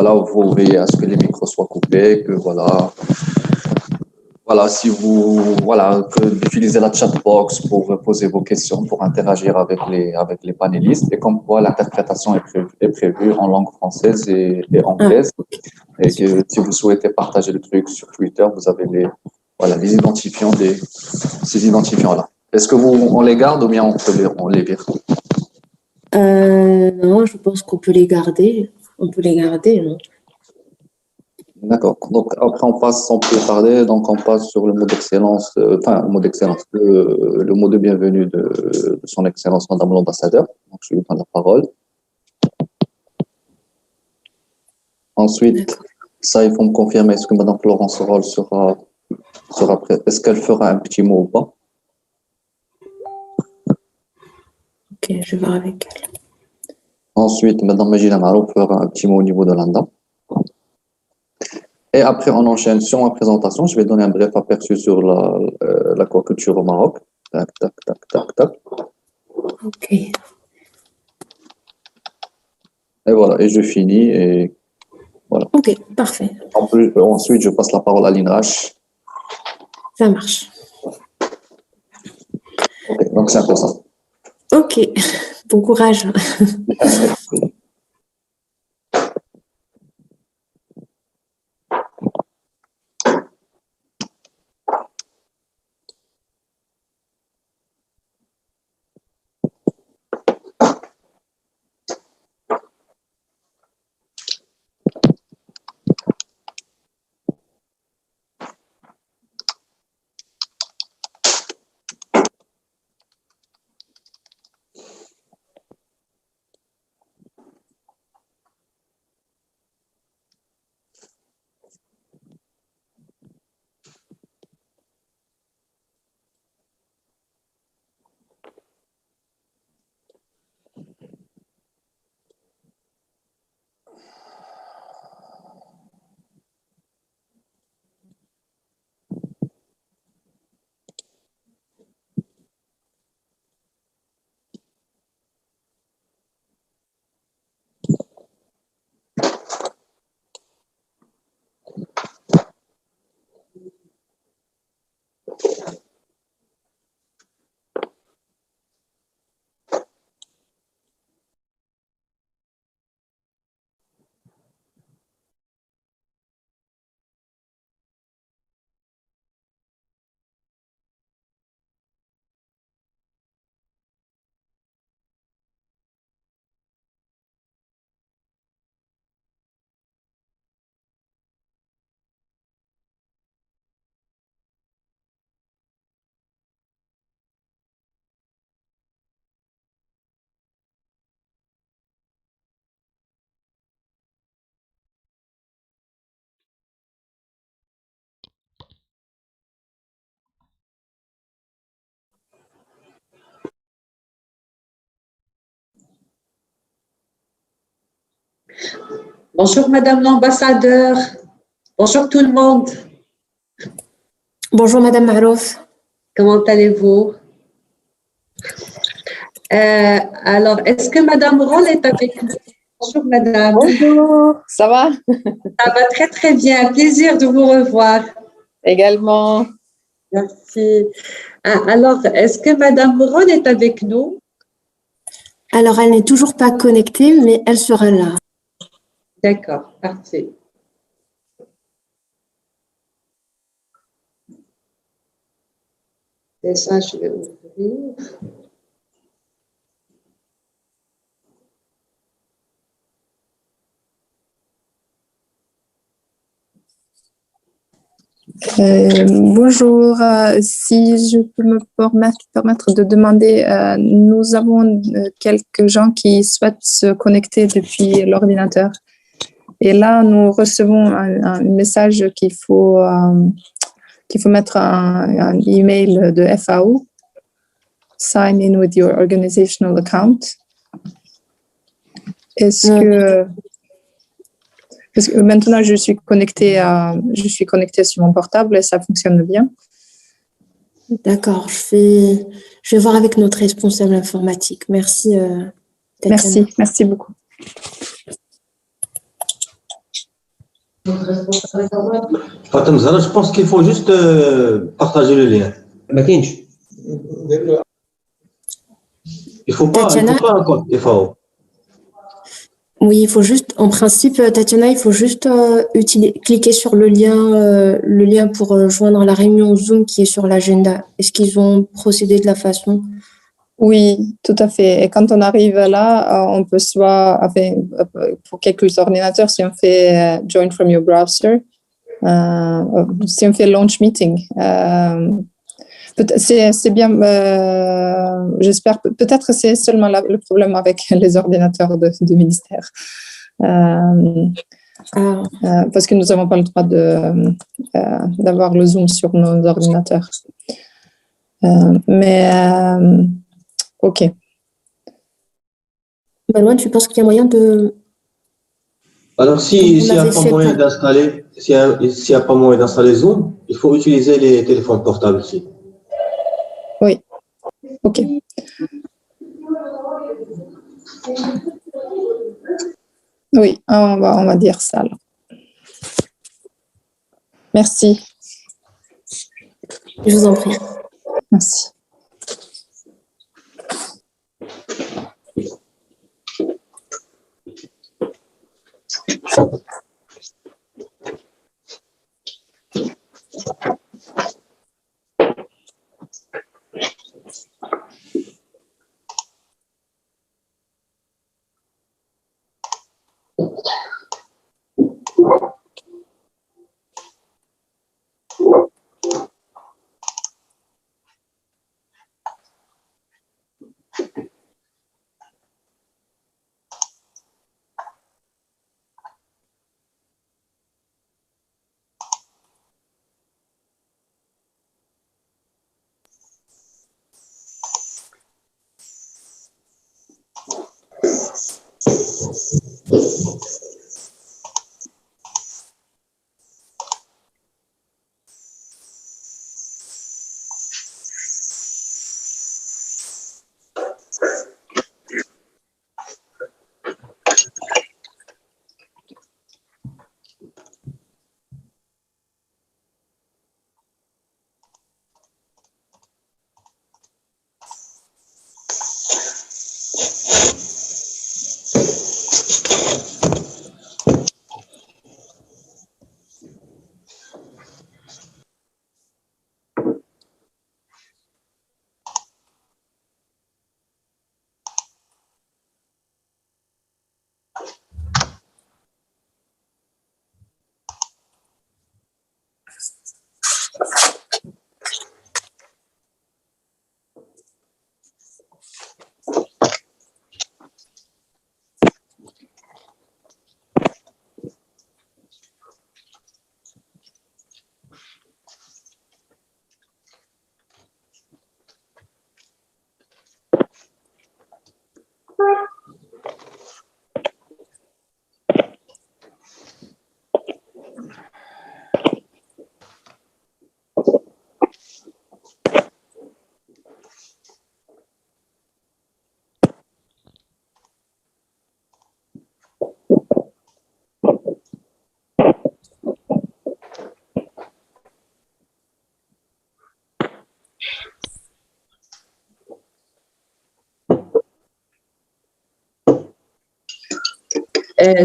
voilà, vous veillez à ce que les micros soient coupés, que voilà, si vous, voilà, que d'utiliser la chatbox pour poser vos questions, pour interagir avec les panélistes, et comme quoi l'interprétation est prévue en langue française et anglaise, et que si vous souhaitez partager le truc sur Twitter, vous avez voilà, les identifiants ces identifiants-là. Est-ce que on les garde ou bien on les vire? Non, je pense qu'on peut les garder. On peut les garder, non? D'accord. Donc après on peut parler, donc on passe sur le mot d'excellence, enfin le mot d'excellence, le mot de bienvenue de son excellence Madame l'ambassadeur. Donc je lui donne la parole. Ensuite, ça il faut me confirmer est-ce que Madame Florence Roll sera prête, est-ce qu'elle fera un petit mot ou pas? Ok, je vais voir avec elle. Ensuite, Madame Majida Marouf fera un petit mot au niveau de l'ANDA. Et après, on enchaîne sur ma présentation. Je vais donner un bref aperçu sur l'aquaculture au Maroc. Tac, tac, tac, tac, tac. Ok. Et voilà, et je finis. Et voilà. Ok, parfait. Ensuite, je passe la parole à l'INRAH. Ça marche. Ok, donc c'est un peu ça. Ok, bon courage. Merci. Bonjour Madame l'ambassadeur. Bonjour tout le monde. Bonjour Madame Marouf. Comment allez-vous? Alors, est-ce que Madame Roll est avec nous? Bonjour Madame. Bonjour, ça va? Ça va très très bien. Plaisir de vous revoir. Également. Merci. Alors, est-ce que Madame Roll est avec nous? Alors, elle n'est toujours pas connectée, mais elle sera là. D'accord, parfait. Et ça, je vais ouvrir. Bonjour, si je peux me permettre de demander, nous avons quelques gens qui souhaitent se connecter depuis l'ordinateur. Et là, nous recevons un message qu'il faut mettre un email de FAO. Sign in with your organizational account. Parce que maintenant, je suis connectée sur mon portable et ça fonctionne bien. D'accord, je vais voir avec notre responsable informatique. Merci, Tatiana. Merci beaucoup. Fatem Zahra, je pense qu'il faut juste partager le lien. ما كاينش. Il faut pas un compte FAO. Oui, il faut juste, en principe, Tatiana, il faut juste cliquer sur le lien pour joindre la réunion Zoom qui est sur l'agenda. Est-ce qu'ils ont procédé de la façon? Oui, tout à fait. Et quand on arrive là, on peut soit, enfin, pour quelques ordinateurs, si on fait Join from your browser, si on fait Launch Meeting, c'est bien, j'espère, peut-être c'est seulement le problème avec les ordinateurs du ministère. Parce que nous n'avons pas le droit d'avoir le Zoom sur nos ordinateurs. OK. Malouane, tu penses qu'il y a moyen de... Alors, s'il n'y a pas moyen d'installer, s'il y a pas moyen d'installer Zoom, il faut utiliser les téléphones portables aussi. Oui. OK. Oui, on va dire ça alors. Merci. Je vous en prie. Merci.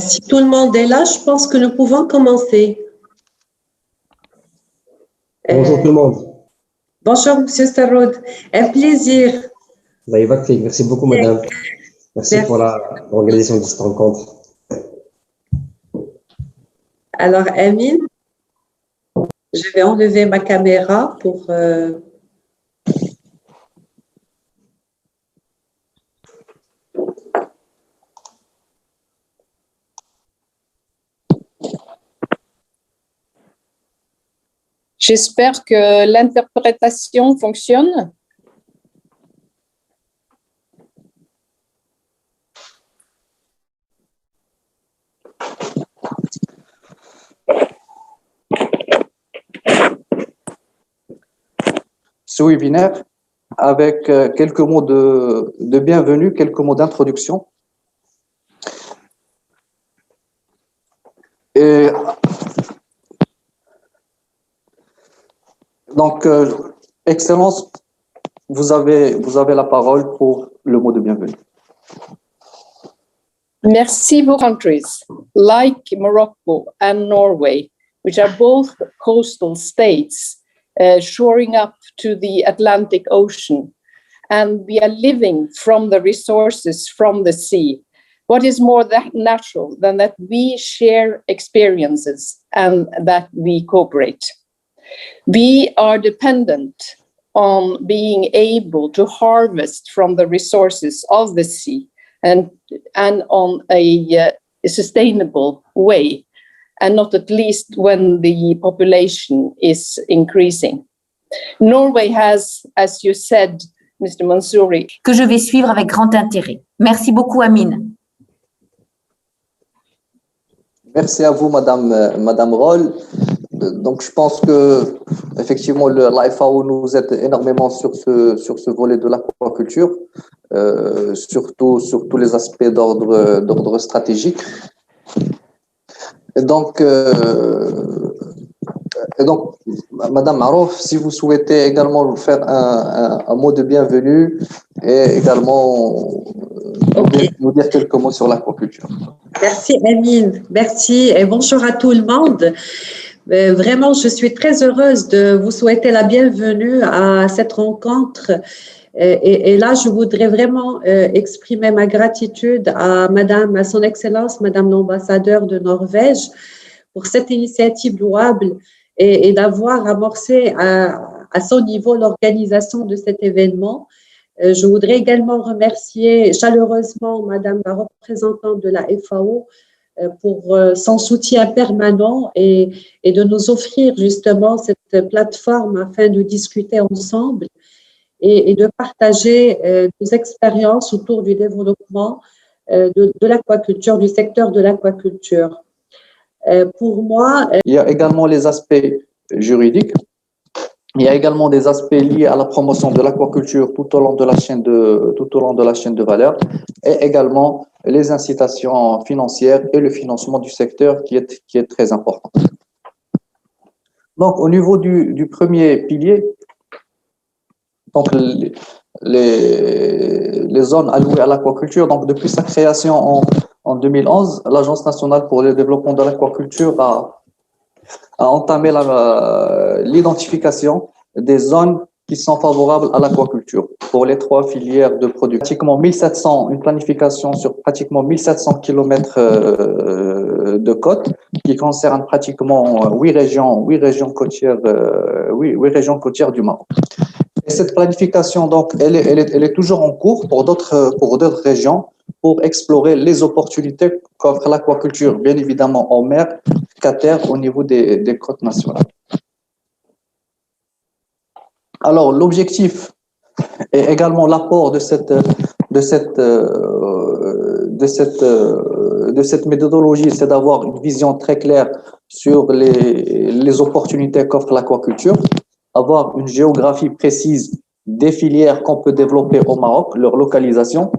Si tout le monde est là, je pense que nous pouvons commencer. Bonjour tout le monde. Bonjour, Monsieur Sarroud. Un plaisir. Merci beaucoup, madame. Merci pour l'organisation de cette rencontre. Alors, Amine, je vais enlever ma caméra pour... J'espère que l'interprétation fonctionne. Ce webinaire avec quelques mots de bienvenue, quelques mots d'introduction. Et Donc, Excellence, vous avez la parole pour le mot de bienvenue. Merci beaucoup. Countries like Morocco and Norway, which are both coastal states, shoring up to the Atlantic Ocean, and we are living from the resources from the sea. What is more natural than that we share experiences and that we cooperate? We are dependent on being able to harvest from the resources of the sea and on a sustainable way, and not at least when the population is increasing. Norway has, as you said, Mr. Mansouri, que je vais suivre avec grand intérêt. Merci beaucoup, Amine. Merci à vous, Madame Roll. Donc, je pense que effectivement, la FAO nous aide énormément sur ce volet de l'aquaculture, surtout sur tous les aspects d'ordre stratégique. Et donc, Madame Marouf, si vous souhaitez également nous faire un mot de bienvenue et également nous dire quelques mots sur l'aquaculture. Merci Amine, merci et bonjour à tout le monde. Vraiment, je suis très heureuse de vous souhaiter la bienvenue à cette rencontre. Et là, je voudrais vraiment exprimer ma gratitude à son Excellence, Madame l'ambassadeur de Norvège, pour cette initiative louable et d'avoir amorcé à son niveau l'organisation de cet événement. Je voudrais également remercier chaleureusement Madame la représentante de la FAO pour son soutien permanent et de nous offrir justement cette plateforme afin de discuter ensemble et de partager nos expériences autour du développement de l'aquaculture, du secteur de l'aquaculture. Pour moi… Il y a également les aspects juridiques. Il y a également des aspects liés à la promotion de l'aquaculture tout au long de la chaîne de valeur et également les incitations financières et le financement du secteur qui est très important. Donc, au niveau du premier pilier, donc les zones allouées à l'aquaculture, donc depuis sa création en 2011, l'Agence nationale pour le développement de l'aquaculture a entamé l'identification des zones qui sont favorables à l'aquaculture pour les 3 filières de production. Une planification sur pratiquement 1700 km de côte qui concerne pratiquement 8 régions côtières du Maroc. Et cette planification, donc, elle est toujours en cours pour d'autres régions pour explorer les opportunités qu'offre l'aquaculture, bien évidemment en mer qu'à terre au niveau des côtes nationales. Alors, l'objectif et également l'apport de cette méthodologie, c'est d'avoir une vision très claire sur les opportunités qu'offre l'aquaculture, avoir une géographie précise des filières qu'on peut développer au Maroc, leur localisation,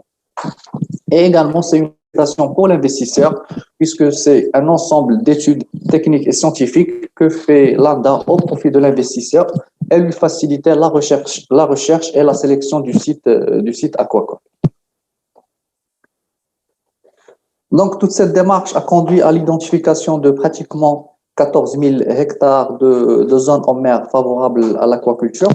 et également c'est une invitation pour l'investisseur puisque c'est un ensemble d'études techniques et scientifiques que fait l'ANDA au profit de l'investisseur et lui faciliter la recherche et la sélection du site aquacole. Donc, toute cette démarche a conduit à l'identification de pratiquement 14 000 hectares de zones en mer favorables à l'aquaculture.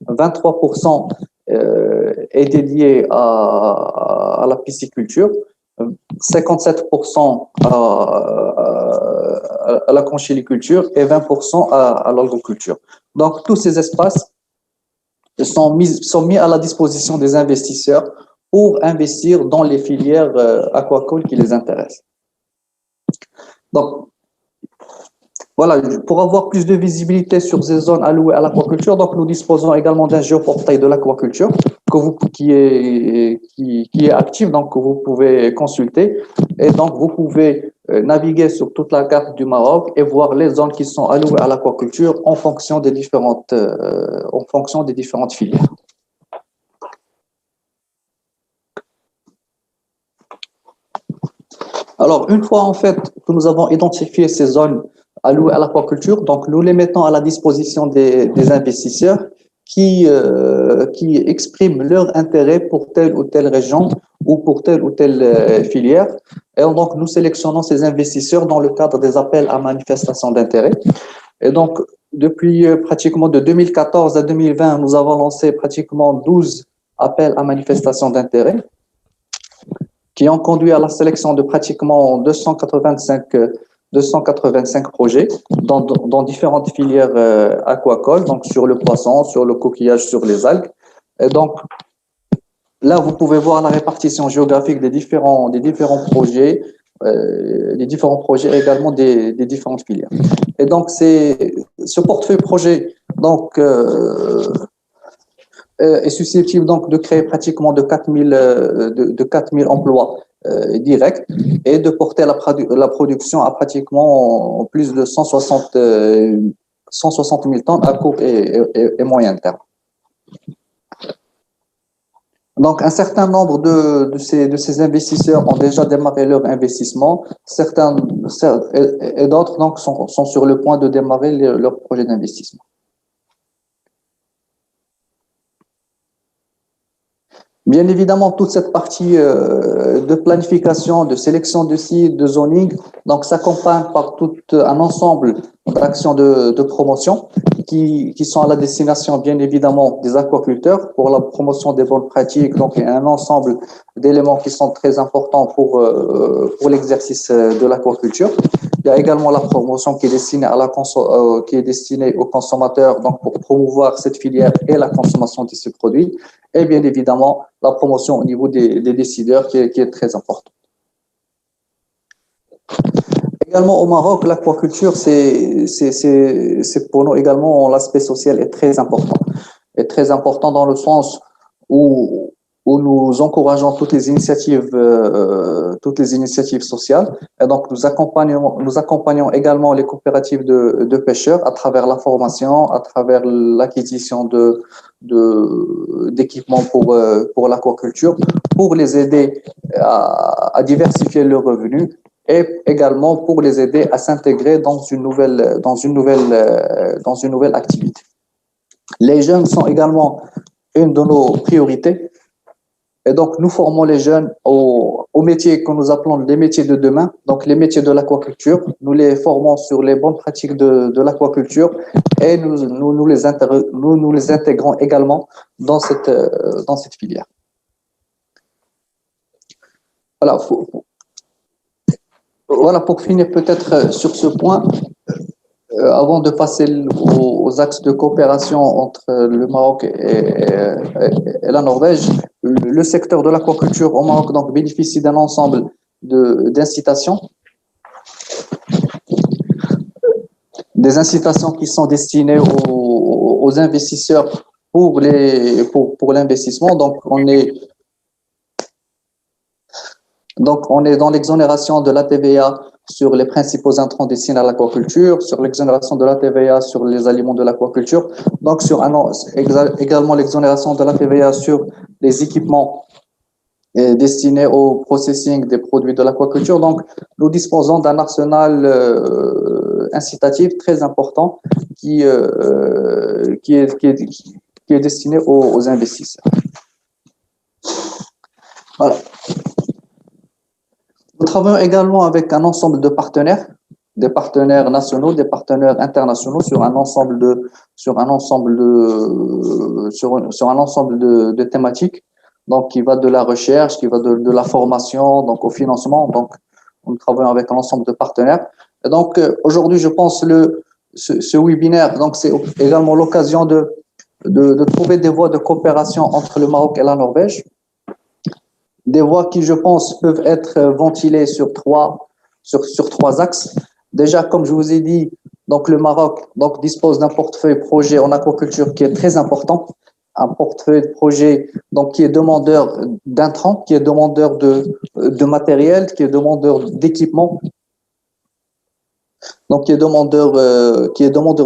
23% est dédié à la pisciculture, 57% à la conchiliculture et 20% à l'algoculture. Donc, tous ces espaces sont mis à la disposition des investisseurs pour investir dans les filières aquacoles qui les intéressent. Donc, voilà, pour avoir plus de visibilité sur ces zones allouées à l'aquaculture, donc nous disposons également d'un géoportail de l'aquaculture qui est actif, donc que vous pouvez consulter. Et donc, vous pouvez naviguer sur toute la carte du Maroc et voir les zones qui sont allouées à l'aquaculture en fonction des différentes filières. Alors, une fois en fait que nous avons identifié ces zones alloués à l'aquaculture. Donc, nous les mettons à la disposition des investisseurs qui expriment leur intérêt pour telle ou telle région ou pour telle ou telle filière. Et donc, nous sélectionnons ces investisseurs dans le cadre des appels à manifestation d'intérêt. Et donc, depuis pratiquement de 2014 à 2020, nous avons lancé pratiquement 12 appels à manifestation d'intérêt qui ont conduit à la sélection de pratiquement 285 projets dans différentes filières aquacoles, donc sur le poisson, sur le coquillage, sur les algues. Et donc, là, vous pouvez voir la répartition géographique des différents projets, également des différentes filières. Et donc, ce portefeuille projet est susceptible donc de créer pratiquement de 4000 emplois directs et de porter la production à pratiquement plus de 160 000 tonnes à court et moyen terme. Donc, un certain nombre de ces investisseurs ont déjà démarré leur investissement. Et d'autres donc sont sur le point de démarrer leur projet d'investissement. Bien évidemment, toute cette partie de planification, de sélection de sites, de zoning, donc s'accompagne par tout un ensemble d'actions de promotion qui sont à la destination, bien évidemment, des aquaculteurs pour la promotion des bonnes pratiques. Donc, il y a un ensemble d'éléments qui sont très importants pour l'exercice de l'aquaculture. Il y a également la promotion qui est destinée aux consommateurs, donc pour promouvoir cette filière et la consommation de ces produits. Et bien évidemment, la promotion au niveau des décideurs qui est très importante. Également au Maroc, l'aquaculture, c'est pour nous également, l'aspect social est très important. Est très important dans le sens où nous encourageons toutes les initiatives sociales. Et donc, nous accompagnons également les coopératives de pêcheurs à travers la formation, à travers l'acquisition d'équipements pour l'aquaculture, pour les aider à diversifier leurs revenus et également pour les aider à s'intégrer dans une nouvelle activité. Les jeunes sont également une de nos priorités. Et donc, nous formons les jeunes aux métiers que nous appelons les métiers de demain, donc les métiers de l'aquaculture. Nous les formons sur les bonnes pratiques de l'aquaculture et nous les intégrons également dans cette filière. Voilà, pour finir peut-être sur ce point, avant de passer aux axes de coopération entre le Maroc et la Norvège, le secteur de l'aquaculture au Maroc donc bénéficie d'un ensemble d'incitations. Des incitations qui sont destinées aux investisseurs pour l'investissement. Donc, on est dans l'exonération de la TVA sur les principaux intrants destinés à l'aquaculture, sur l'exonération de la TVA sur les aliments de l'aquaculture, donc également l'exonération de la TVA sur les équipements destinés au processing des produits de l'aquaculture. Donc, nous disposons d'un arsenal incitatif très important qui est destiné aux investisseurs. Voilà. Nous travaillons également avec un ensemble de partenaires, des partenaires nationaux, des partenaires internationaux sur un ensemble de thématiques, donc qui va de la recherche, qui va de la formation, donc au financement. Donc, nous travaillons avec un ensemble de partenaires. Et donc, aujourd'hui, je pense ce webinaire, donc c'est également l'occasion de trouver des voies de coopération entre le Maroc et la Norvège. Des voies qui, je pense, peuvent être ventilées sur trois axes. Déjà, comme je vous ai dit, donc le Maroc dispose d'un portefeuille projet en aquaculture qui est très important, un portefeuille de projet donc qui est demandeur d'intrants, qui est demandeur de matériel, qui est demandeur d'équipement, donc qui est demandeur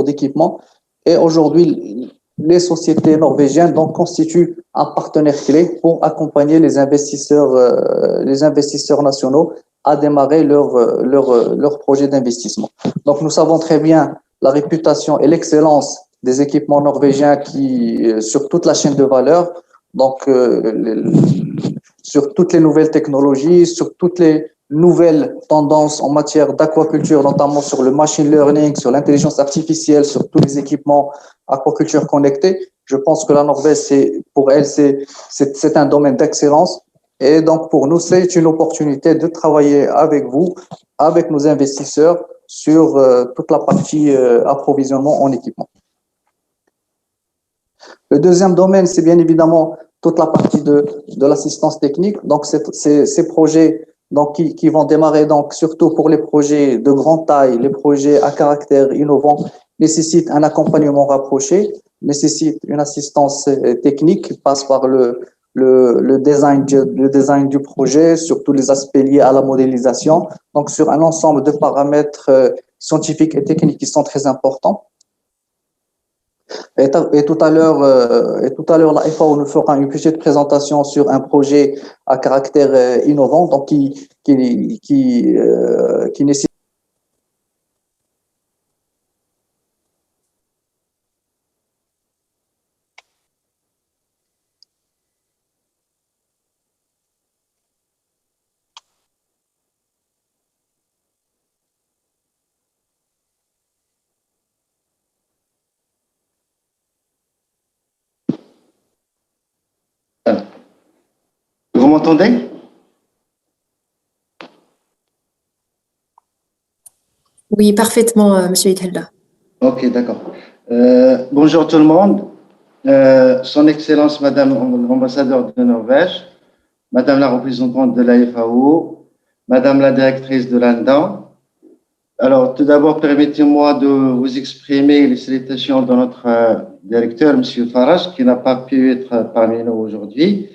d'équipement. Et aujourd'hui, les sociétés norvégiennes donc constituent un partenaire clé pour accompagner les investisseurs nationaux à démarrer leur projet d'investissement. Donc, nous savons très bien la réputation et l'excellence des équipements norvégiens sur toute la chaîne de valeur, donc sur toutes les nouvelles technologies, sur toutes les nouvelles tendances en matière d'aquaculture, notamment sur le machine learning, sur l'intelligence artificielle, sur tous les équipements aquaculture connectés. Je pense que la Norvège, pour elle, c'est un domaine d'excellence. Et donc, pour nous, c'est une opportunité de travailler avec vous, avec nos investisseurs, sur toute la partie approvisionnement en équipement. Le deuxième domaine, c'est bien évidemment toute la partie de l'assistance technique. Donc, ces projets qui vont démarrer, donc, surtout pour les projets de grande taille, les projets à caractère innovant, nécessitent un accompagnement rapproché, nécessitent une assistance technique qui passe par le design du projet, sur tous les aspects liés à la modélisation, donc sur un ensemble de paramètres scientifiques et techniques qui sont très importants. Et tout à l'heure, la FAO nous fera une petite présentation sur un projet à caractère innovant, donc qui nécessite. Vous m'entendez? Oui, parfaitement, Monsieur Itelda. Ok, d'accord. Bonjour tout le monde. Son Excellence, Madame l'ambassadeur de Norvège, Madame la représentante de la FAO, Madame la directrice de l'ANDA. Alors, tout d'abord, permettez-moi de vous exprimer les salutations de notre directeur, Monsieur Farage, qui n'a pas pu être parmi nous aujourd'hui,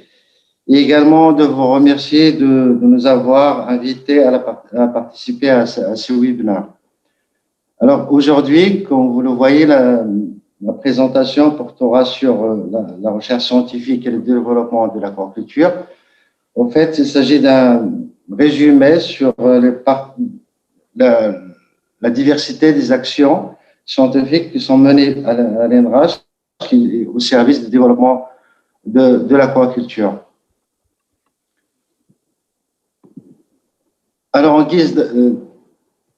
et également de vous remercier de nous avoir invités à participer à ce webinaire. Alors, aujourd'hui, comme vous le voyez, la présentation portera sur la recherche scientifique et le développement de l'aquaculture. En fait, il s'agit d'un résumé sur la diversité des actions scientifiques qui sont menées à l'INRAS au service du développement de l'aquaculture. Alors, en guise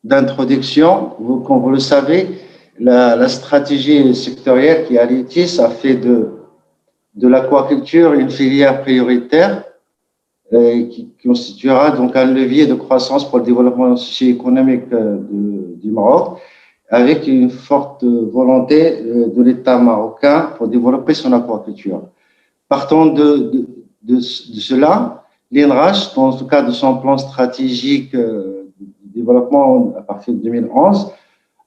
d'introduction, comme vous le savez, la stratégie sectorielle qui est à l'ITIS a fait de l'aquaculture une filière prioritaire qui constituera donc un levier de croissance pour le développement socio-économique du Maroc, avec une forte volonté de l'État marocain pour développer son aquaculture. Partant de cela, l'INRAS, dans le cadre de son plan stratégique de développement à partir de 2011,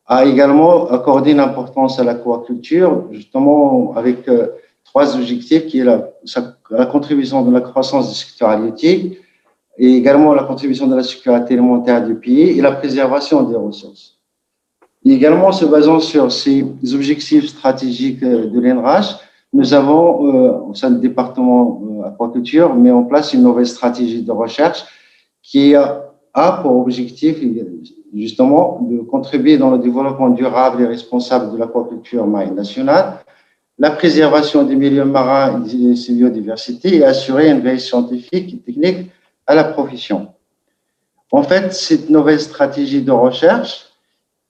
a également accordé une importance à l'aquaculture, justement avec trois objectifs qui est la contribution de la croissance du secteur halieutique et également la contribution de la sécurité alimentaire du pays et la préservation des ressources. Et également, se basant sur ces objectifs stratégiques de l'INRAS, nous avons, au sein du département aquaculture, mis en place une nouvelle stratégie de recherche qui a pour objectif, justement, de contribuer dans le développement durable et responsable de l'aquaculture marine nationale, la préservation des milieux marins et de ses biodiversités et assurer une veille scientifique et technique à la profession. En fait, cette nouvelle stratégie de recherche,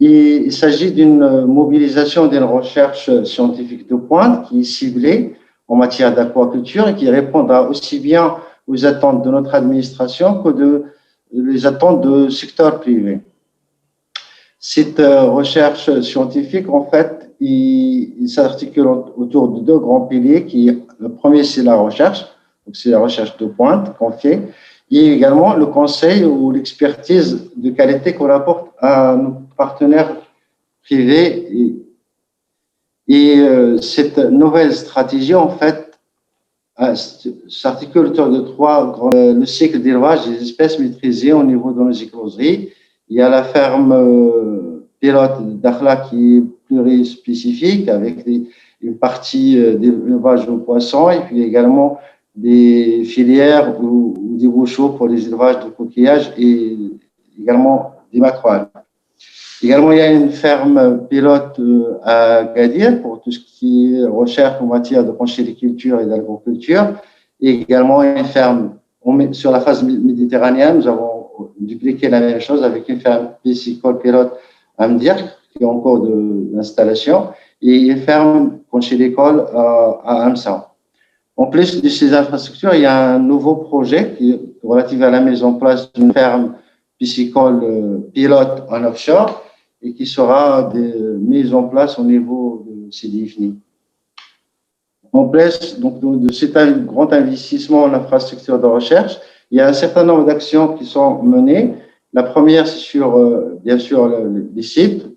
il s'agit d'une mobilisation d'une recherche scientifique de pointe qui est ciblée en matière d'aquaculture et qui répondra aussi bien aux attentes de notre administration que les attentes du secteur privé. Cette recherche scientifique, en fait, il s'articule autour de deux grands piliers. Le premier, c'est la recherche, donc c'est la recherche de pointe qu'on fait, et également le conseil ou l'expertise de qualité qu'on apporte à nos partenaires privés. Et cette nouvelle stratégie, en fait, s'articule autour de trois grands. Le cycle d'élevage des espèces maîtrisées au niveau de nos écloseries. Il y a la ferme pilote d'Akhla qui est plurispécifique avec une partie d'élevage aux poissons et puis également des filières ou des bouchots pour les élevages de coquillages et également des macroalgues. Également, il y a une ferme pilote à Gadir pour tout ce qui est recherche en matière de conchyliculture et d'algoculture. Et également une ferme sur la phase méditerranéenne. Nous avons dupliqué la même chose avec une ferme piscicole pilote à Mdirk, qui est en cours d'installation, et une ferme conchylicole à Amsa. En plus de ces infrastructures, il y a un nouveau projet qui est relatif à la mise en place d'une ferme piscicole pilote en offshore et qui sera mise en place au niveau de CDFNI. En plus donc, de cet grand investissement en infrastructure de recherche, il y a un certain nombre d'actions qui sont menées. La première, c'est sur, bien sûr, les sites.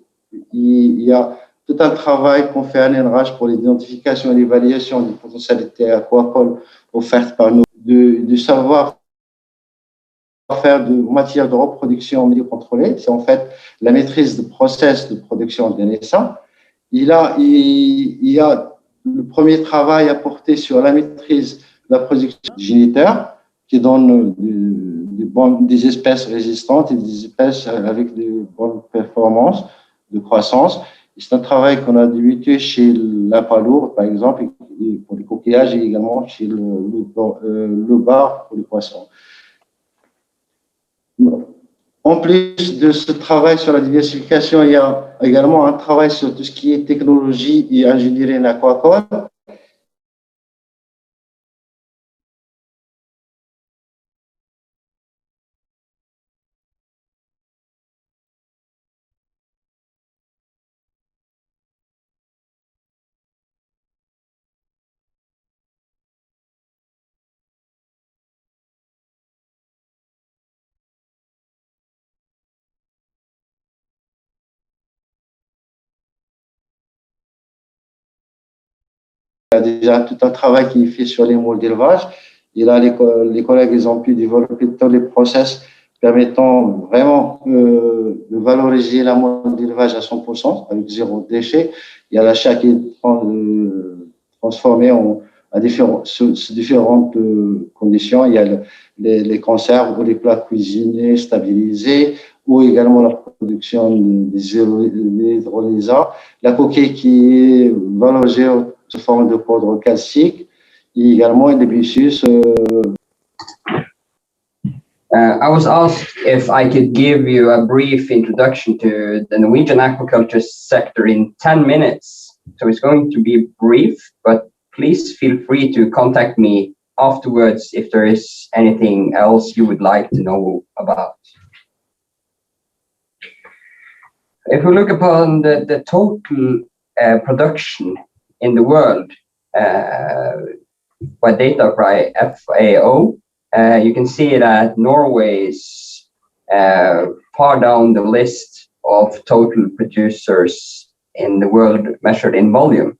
Il y a tout un travail qu'on fait à l'ENRAGE pour l'identification et l'évaluation des potentialités aquacoles offertes par nous, de savoir faire en matière de reproduction en milieu contrôlé. C'est en fait la maîtrise du process de production des naissants. Il y a le premier travail à porter sur la maîtrise de la production géniteur qui donne des espèces résistantes et des espèces avec de bonnes performances de croissance. C'est un travail qu'on a débuté chez la palourde, par exemple, pour les coquillages et également chez le bar pour les poissons. En plus de ce travail sur la diversification, il y a également un travail sur tout ce qui est technologie et ingénierie en aquacole. Il y a déjà tout un travail qui est fait sur les moules d'élevage. Et là, les collègues ils ont pu développer tous les process permettant vraiment de valoriser la moule d'élevage à 100% avec zéro déchet. Il y a l'achat qui est transformé sous différentes conditions. Il y a les conserves ou les plats cuisinés stabilisés ou également la production des hydrolysats. La coquille qui est valorisée sous forme de poudre calcique et également un hibiscus. I was asked if I could give you a brief introduction to the Norwegian aquaculture sector in 10 minutes. So it's going to be brief, but please feel free to contact me afterwards if there is anything else you would like to know about. If we look upon the total production in the world by data by FAO, you can see that Norway is far down the list of total producers in the world measured in volume.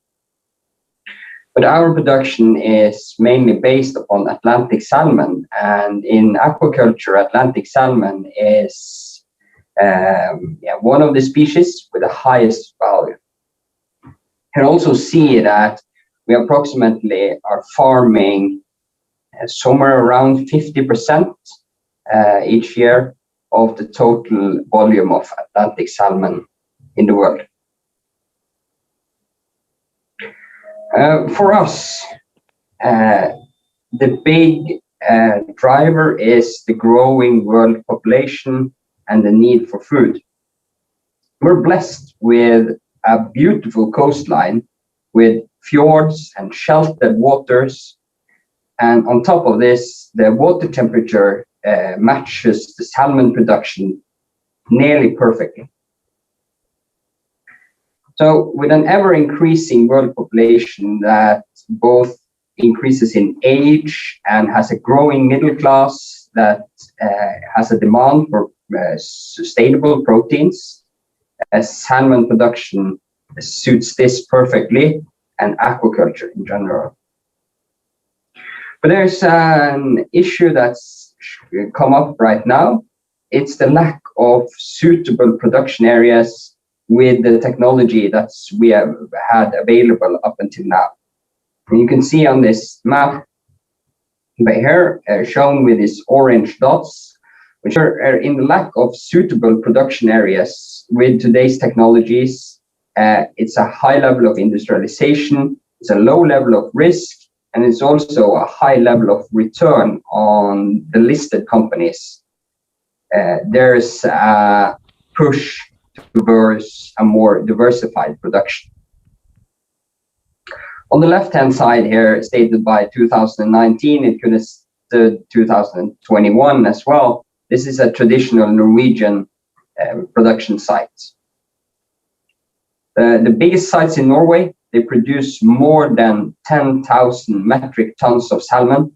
But our production is mainly based upon Atlantic salmon, and in aquaculture, Atlantic salmon is one of the species with the highest value. You can also see that we approximately are farming somewhere around 50% each year of the total volume of Atlantic salmon in the world. For us, the big driver is the growing world population and the need for food. We're blessed with a beautiful coastline with fjords and sheltered waters. And on top of this, the water temperature matches the salmon production nearly perfectly. So with an ever-increasing world population that both increases in age and has a growing middle class that has a demand for sustainable proteins, salmon production suits this perfectly, and aquaculture in general. But there's an issue that's come up right now. It's the lack of suitable production areas with the technology that we have had available up until now. And you can see on this map But here, shown with these orange dots, which are in the lack of suitable production areas with today's technologies. It's a high level of industrialization, it's a low level of risk, and it's also a high level of return on the listed companies. There's a push towards a more diversified production. On the left-hand side here, stated by 2019, it could have stood 2021 as well. This is a traditional Norwegian production site. The biggest sites in Norway, they produce more than 10,000 metric tons of salmon.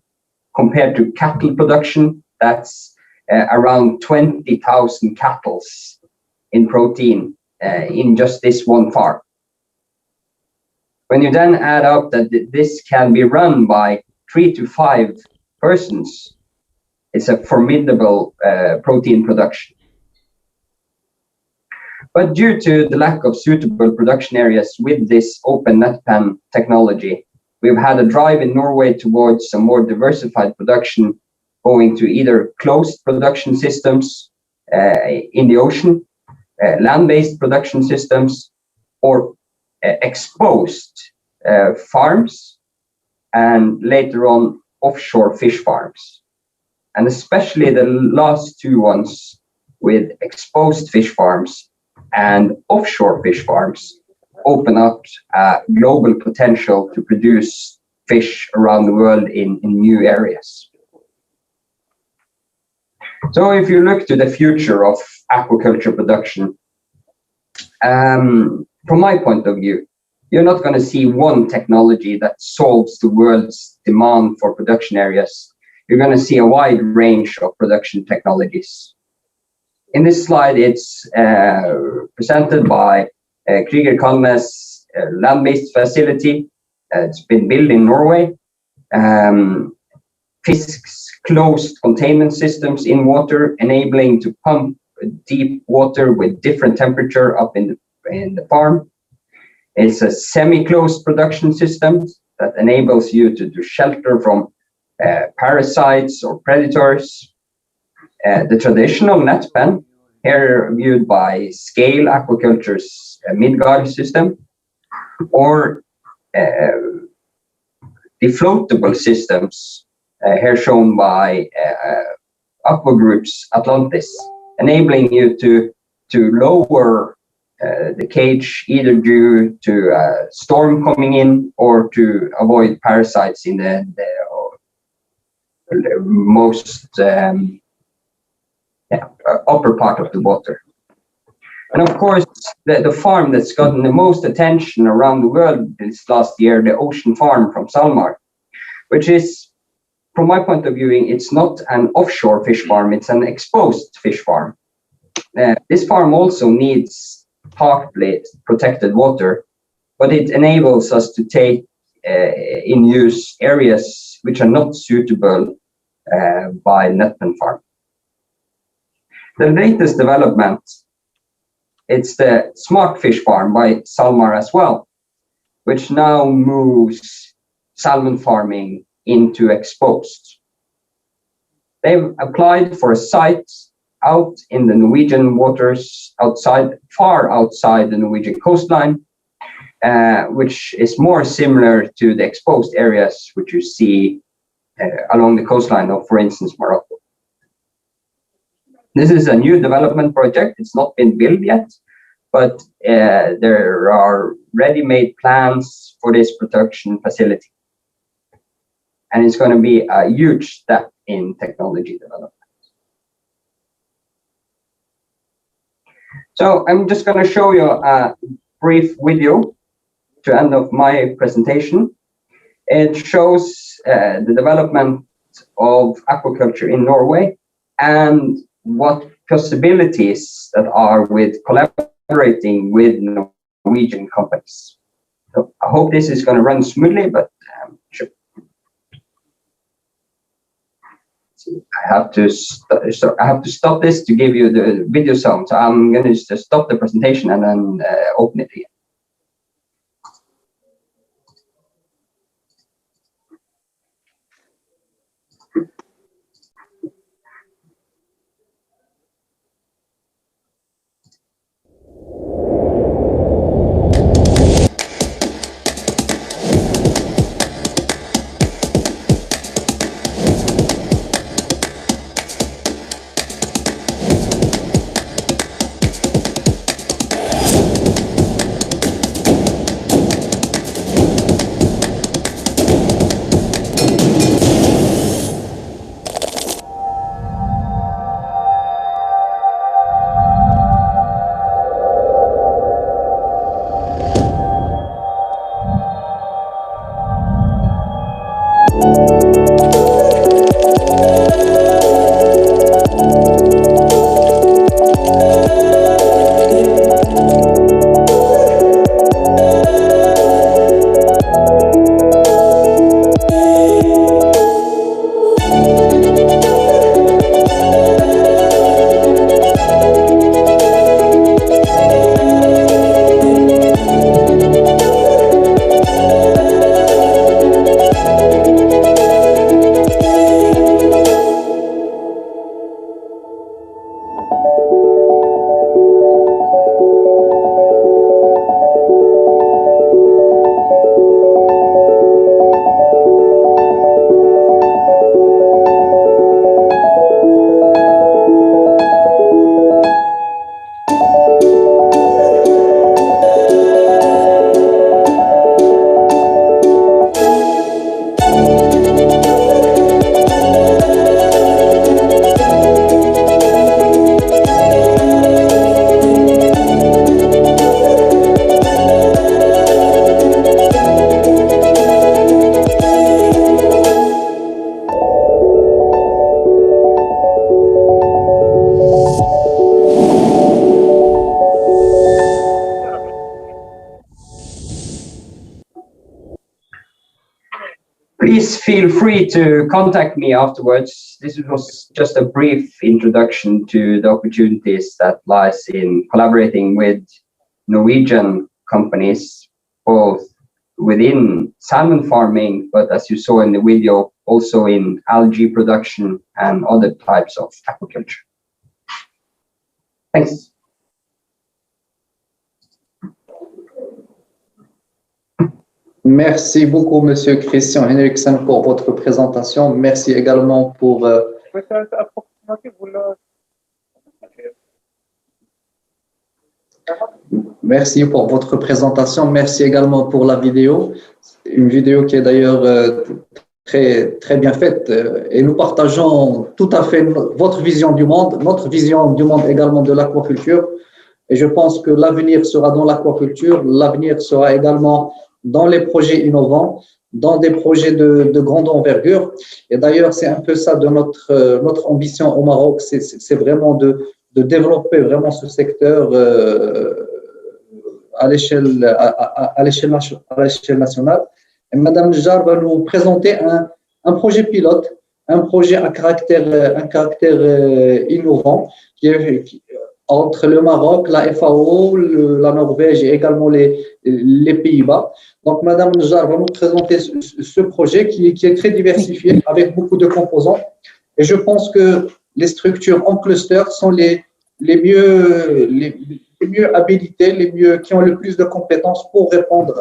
Compared to cattle production, that's around 20,000 cattle in protein in just this one farm. When you then add up that this can be run by 3 to 5 persons, it's a formidable protein production. But due to the lack of suitable production areas with this open net pen technology, we've had a drive in Norway towards a more diversified production, going to either closed production systems in the ocean, land-based production systems, or exposed farms, and later on offshore fish farms. And especially the last two ones with exposed fish farms and offshore fish farms open up global potential to produce fish around the world in new areas. So if you look to the future of aquaculture production, from my point of view, you're not going to see one technology that solves the world's demand for production areas. You're going to see a wide range of production technologies. In this slide, it's presented by Krüger Kaldnes land-based facility. It's been built in Norway. FiiZK's closed containment systems in water, enabling to pump deep water with different temperature up in the farm. It's a semi-closed production system that enables you to do shelter from parasites or predators. The traditional net pen, here viewed by Scale Aquaculture's Midgard system, or the floatable systems, here shown by Aqua Group's Atlantis, enabling you to lower the cage either due to a storm coming in or to avoid parasites in the most upper part of the water. And of course, the farm that's gotten the most attention around the world this last year, the Ocean Farm from SalMar, which is, from my point of view, it's not an offshore fish farm, it's an exposed fish farm. This farm also needs partly protected water, but it enables us to take in use areas which are not suitable by net pen farm. The latest development, it's the Smart Fish Farm by SalMar as well, which now moves salmon farming into exposed. They've applied for a site out in the Norwegian waters, far outside the Norwegian coastline, which is more similar to the exposed areas which you see along the coastline of, for instance, Morocco. This is a new development project. It's not been built yet, but there are ready-made plans for this production facility. And it's going to be a huge step in technology development. So I'm just going to show you a brief video to end of my presentation. It shows the development of aquaculture in Norway and what possibilities that are with collaborating with Norwegian companies. So I hope this is going to run smoothly, but sure. I have to stop this to give you the video sound. So I'm going to just stop the presentation and then open it again. please feel free to contact me afterwards. This was just a brief introduction to the opportunities that lies in collaborating with Norwegian companies, both within salmon farming, but as you saw in the video, also in algae production and other types of aquaculture. Thanks. Merci beaucoup, Monsieur Christian Henriksen, pour votre présentation. Merci également pour... Merci pour votre présentation. Merci également pour la vidéo. Une vidéo qui est d'ailleurs très bien faite. Et nous partageons tout à fait votre vision du monde, notre vision du monde également de l'aquaculture. Et je pense que l'avenir sera dans l'aquaculture. L'avenir sera également dans les projets innovants, dans des projets de grande envergure. Et d'ailleurs, c'est un peu ça de notre ambition au Maroc, c'est vraiment de développer vraiment ce secteur à l'échelle nationale. Et Madame Jar va nous présenter un projet pilote, un projet à caractère innovant entre le Maroc, la FAO, la Norvège et également les Pays-Bas. Donc, Madame Jar va nous présenter ce projet qui est très diversifié avec beaucoup de composants. Et je pense que les structures en cluster sont les mieux habilitées, qui ont le plus de compétences pour répondre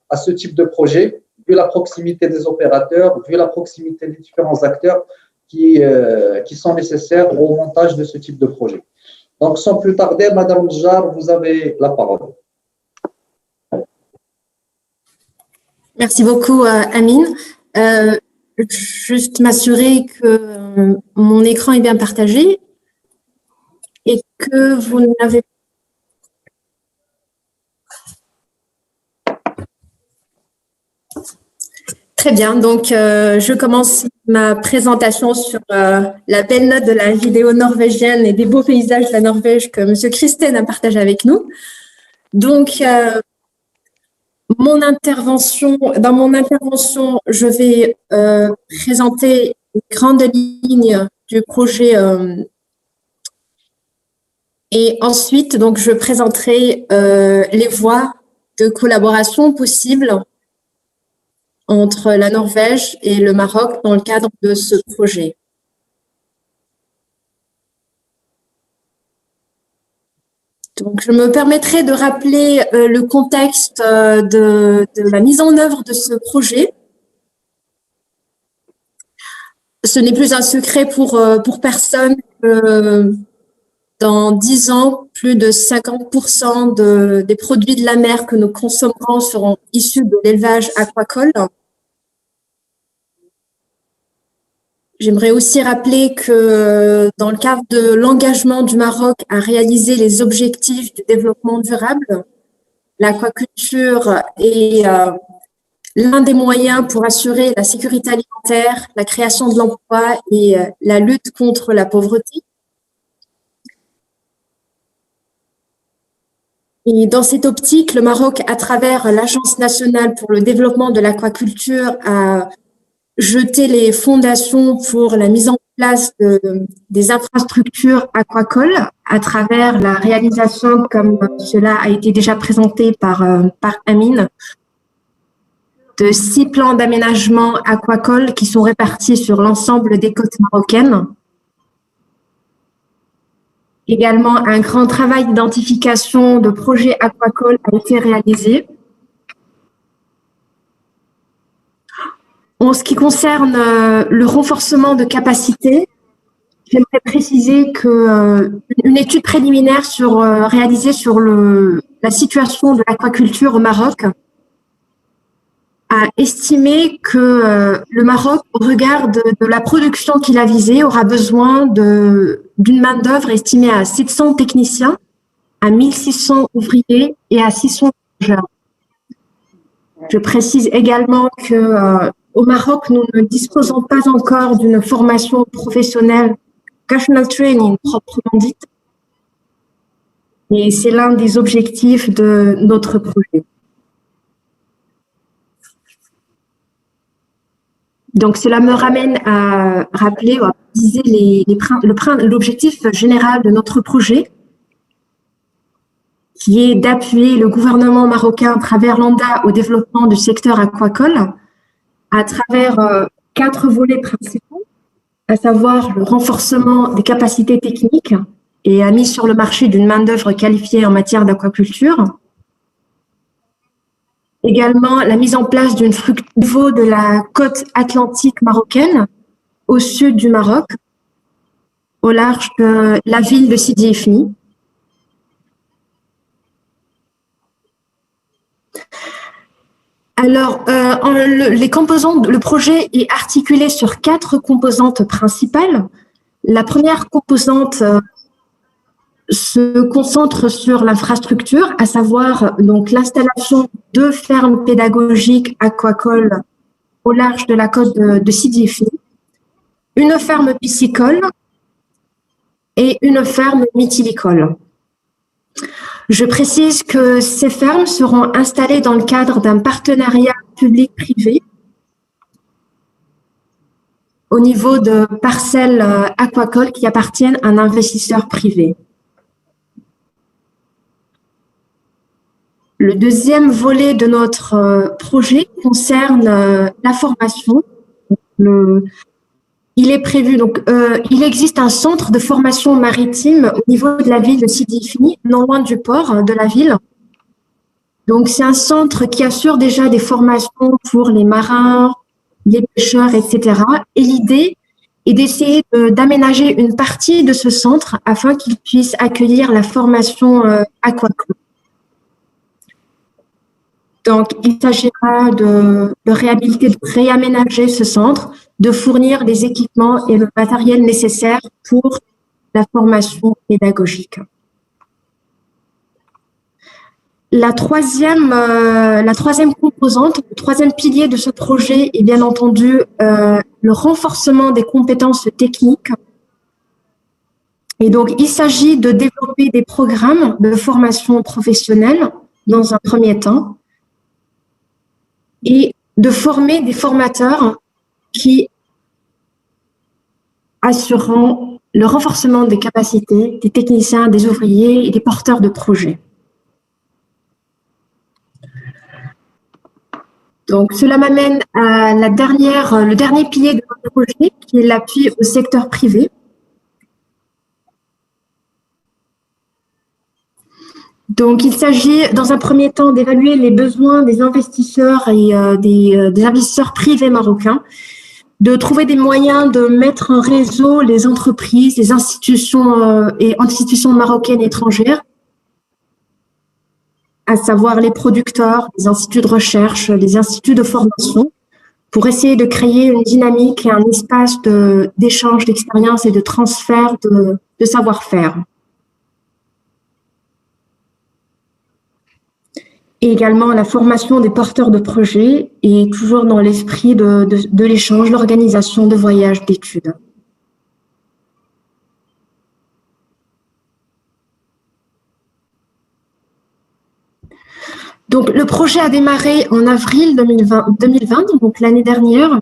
à ce type de projet, vu la proximité des opérateurs, vu la proximité des différents acteurs qui sont nécessaires au montage de ce type de projet. Donc, sans plus tarder, Madame Jar, vous avez la parole. Merci beaucoup, Amine. Juste m'assurer que mon écran est bien partagé et que vous n'avez Très bien, donc je commence ma présentation sur la belle note de la vidéo norvégienne et des beaux paysages de la Norvège que M. Christen a partagé avec nous. Donc, dans mon intervention, je vais présenter les grandes lignes du projet et ensuite, donc, je présenterai les voies de collaboration possibles entre la Norvège et le Maroc dans le cadre de ce projet. Donc, je me permettrai de rappeler le contexte de la mise en œuvre de ce projet. Ce n'est plus un secret pour personne que dans 10 ans, plus de 50% des produits de la mer que nous consommerons seront issus de l'élevage aquacole. J'aimerais aussi rappeler que dans le cadre de l'engagement du Maroc à réaliser les objectifs du développement durable, l'aquaculture est l'un des moyens pour assurer la sécurité alimentaire, la création de l'emploi et la lutte contre la pauvreté. Et dans cette optique, le Maroc, à travers l'Agence nationale pour le développement de l'aquaculture, a jeté les fondations pour la mise en place des infrastructures aquacoles à travers la réalisation, comme cela a été déjà présenté par Amine, de 6 plans d'aménagement aquacole qui sont répartis sur l'ensemble des côtes marocaines. Également, un grand travail d'identification de projets aquacoles a été réalisé. En ce qui concerne le renforcement de capacité, j'aimerais préciser qu'une étude préliminaire réalisée sur la situation de l'aquaculture au Maroc a estimé que le Maroc, au regard de la production qu'il a visée, aura besoin d'une main-d'œuvre estimée à 700 techniciens, à 1600 ouvriers et à 600 mangeurs. Je précise également que au Maroc, nous ne disposons pas encore d'une formation professionnelle, vocational training proprement dite, et c'est l'un des objectifs de notre projet. Donc, cela me ramène à rappeler ou à préciser l'objectif général de notre projet, qui est d'appuyer le gouvernement marocain à travers l'ANDA au développement du secteur aquacole à travers 4 volets principaux, à savoir le renforcement des capacités techniques et la mise sur le marché d'une main-d'œuvre qualifiée en matière d'aquaculture. Également, la mise en place d'une structure au niveau de la côte atlantique marocaine, au sud du Maroc, au large de la ville de Sidi Ifni. Alors, le projet est articulé sur 4 composantes principales. La première composante se concentre sur l'infrastructure, à savoir donc l'installation de 2 fermes pédagogiques aquacoles au large de la côte de Sidi Ifni, une ferme piscicole et une ferme mythilicole. Je précise que ces fermes seront installées dans le cadre d'un partenariat public-privé au niveau de parcelles aquacoles qui appartiennent à un investisseur privé. Le deuxième volet de notre projet concerne la formation. Il est prévu, donc, il existe un centre de formation maritime au niveau de la ville de Sidi Ifni, non loin du port de la ville. Donc, c'est un centre qui assure déjà des formations pour les marins, les pêcheurs, etc. Et l'idée est d'essayer d'aménager une partie de ce centre afin qu'il puisse accueillir la formation aquaculture. Donc, il s'agira de réhabiliter, de réaménager ce centre, de fournir les équipements et le matériel nécessaire pour la formation pédagogique. La troisième composante, le troisième pilier de ce projet est bien entendu le renforcement des compétences techniques. Et donc, il s'agit de développer des programmes de formation professionnelle dans un premier temps, et de former des formateurs qui assureront le renforcement des capacités des techniciens, des ouvriers et des porteurs de projets. Donc, cela m'amène à le dernier pilier de notre projet, qui est l'appui au secteur privé. Donc, il s'agit, dans un premier temps, d'évaluer les besoins des investisseurs et des investisseurs privés marocains, de trouver des moyens de mettre en réseau les entreprises, les institutions et institutions marocaines et étrangères, à savoir les producteurs, les instituts de recherche, les instituts de formation, pour essayer de créer une dynamique et un espace d'échange d'expériences et de transfert de savoir-faire. Et également la formation des porteurs de projets et toujours dans l'esprit de l'échange, l'organisation de voyages d'études. Donc, le projet a démarré en avril 2020, donc l'année dernière,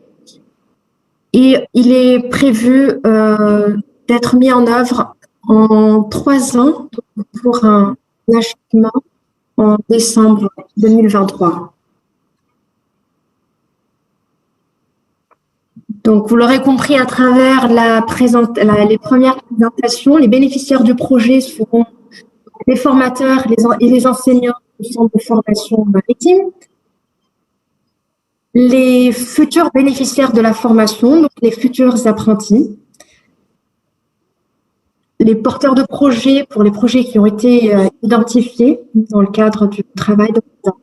et il est prévu d'être mis en œuvre en 3 ans pour un achèvement en décembre 2023. Donc, vous l'aurez compris à travers les premières présentations, les bénéficiaires du projet seront les formateurs et les enseignants du centre de formation maritime, les futurs bénéficiaires de la formation, donc les futurs apprentis, les porteurs de projets pour les projets qui ont été identifiés dans le cadre du travail de l'État.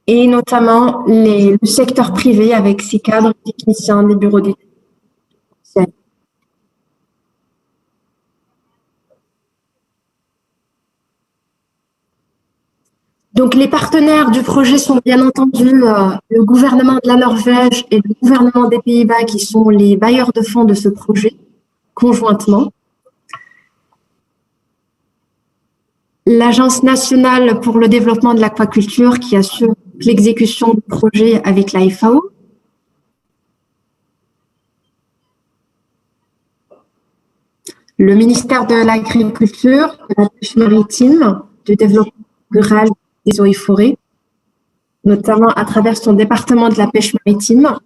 Et notamment le secteur privé avec ses cadres techniciens des bureaux d'études. Donc, les partenaires du projet sont bien entendu le gouvernement de la Norvège et le gouvernement des Pays-Bas qui sont les bailleurs de fonds de ce projet, conjointement. L'Agence nationale pour le développement de l'aquaculture qui assure l'exécution du projet avec la FAO. Le ministère de l'Agriculture, de la Pêche maritime, du Développement rural, des eaux et forêts, notamment à travers son département de la pêche maritime.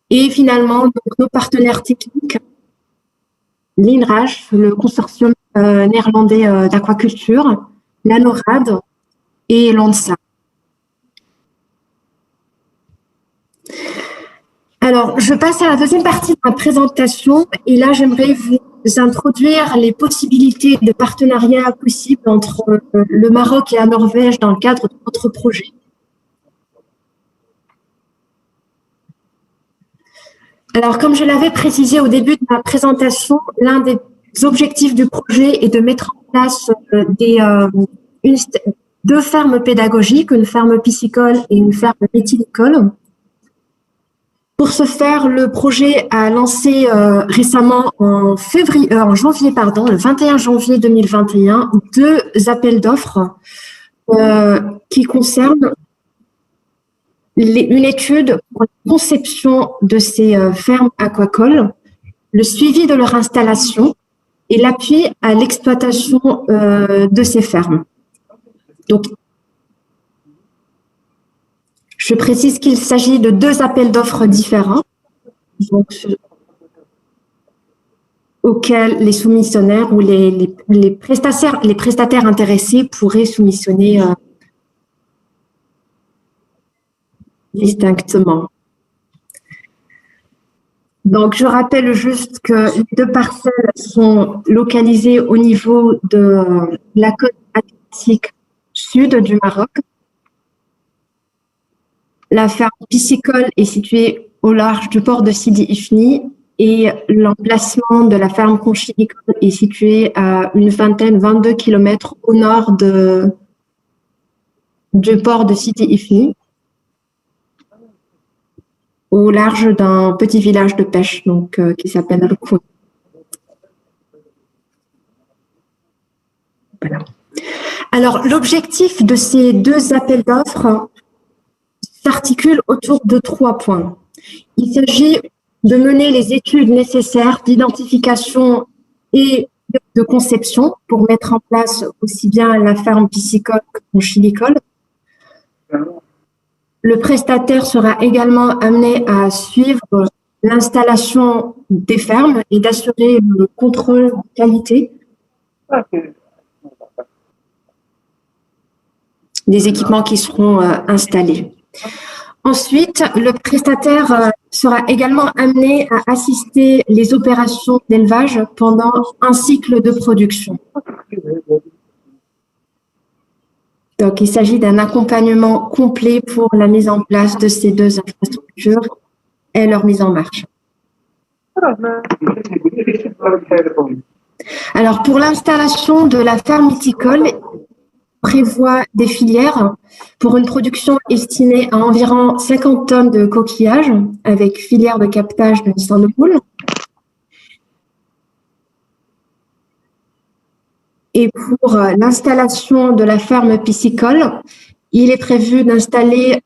Et finalement, donc, nos partenaires techniques, l'INRAS, le consortium néerlandais d'aquaculture, la NORAD et l'ONSA. Alors, je passe à la deuxième partie de ma présentation et là, j'aimerais vous introduire les possibilités de partenariat possibles entre le Maroc et la Norvège dans le cadre de notre projet. Alors, comme je l'avais précisé au début de ma présentation, l'un des objectifs du projet est de mettre en place deux fermes pédagogiques, une ferme piscicole et une ferme méthilicole. Pour ce faire, le projet a lancé récemment en janvier, le 21 janvier 2021, deux appels d'offres qui concernent une étude pour la conception de ces fermes aquacoles, le suivi de leur installation et l'appui à l'exploitation de ces fermes. Donc, je précise qu'il s'agit de deux appels d'offres différents, donc, auxquels les soumissionnaires ou les prestataires intéressés pourraient soumissionner distinctement. Donc, je rappelle juste que les deux parcelles sont localisées au niveau de la côte atlantique sud du Maroc. La ferme piscicole est située au large du port de Sidi Ifni et l'emplacement de la ferme conchylicole est situé à une 22 kilomètres au nord du port de Sidi Ifni, au large d'un petit village de pêche donc, qui s'appelle Al-Koun. Voilà. Alors, l'objectif de ces deux appels d'offres s'articule autour de 3 points. Il s'agit de mener les études nécessaires d'identification et de conception pour mettre en place aussi bien la ferme piscicole que conchylicole. Le prestataire sera également amené à suivre l'installation des fermes et d'assurer le contrôle de qualité des équipements qui seront installés. Ensuite, le prestataire sera également amené à assister les opérations d'élevage pendant un cycle de production. Donc, il s'agit d'un accompagnement complet pour la mise en place de ces deux infrastructures et leur mise en marche. Alors, pour l'installation de la ferme mythicole, prévoit des filières pour une production estimée à environ 50 tonnes de coquillages avec filière de captage de sang de poule. Et pour l'installation de la ferme piscicole, il est prévu d'installer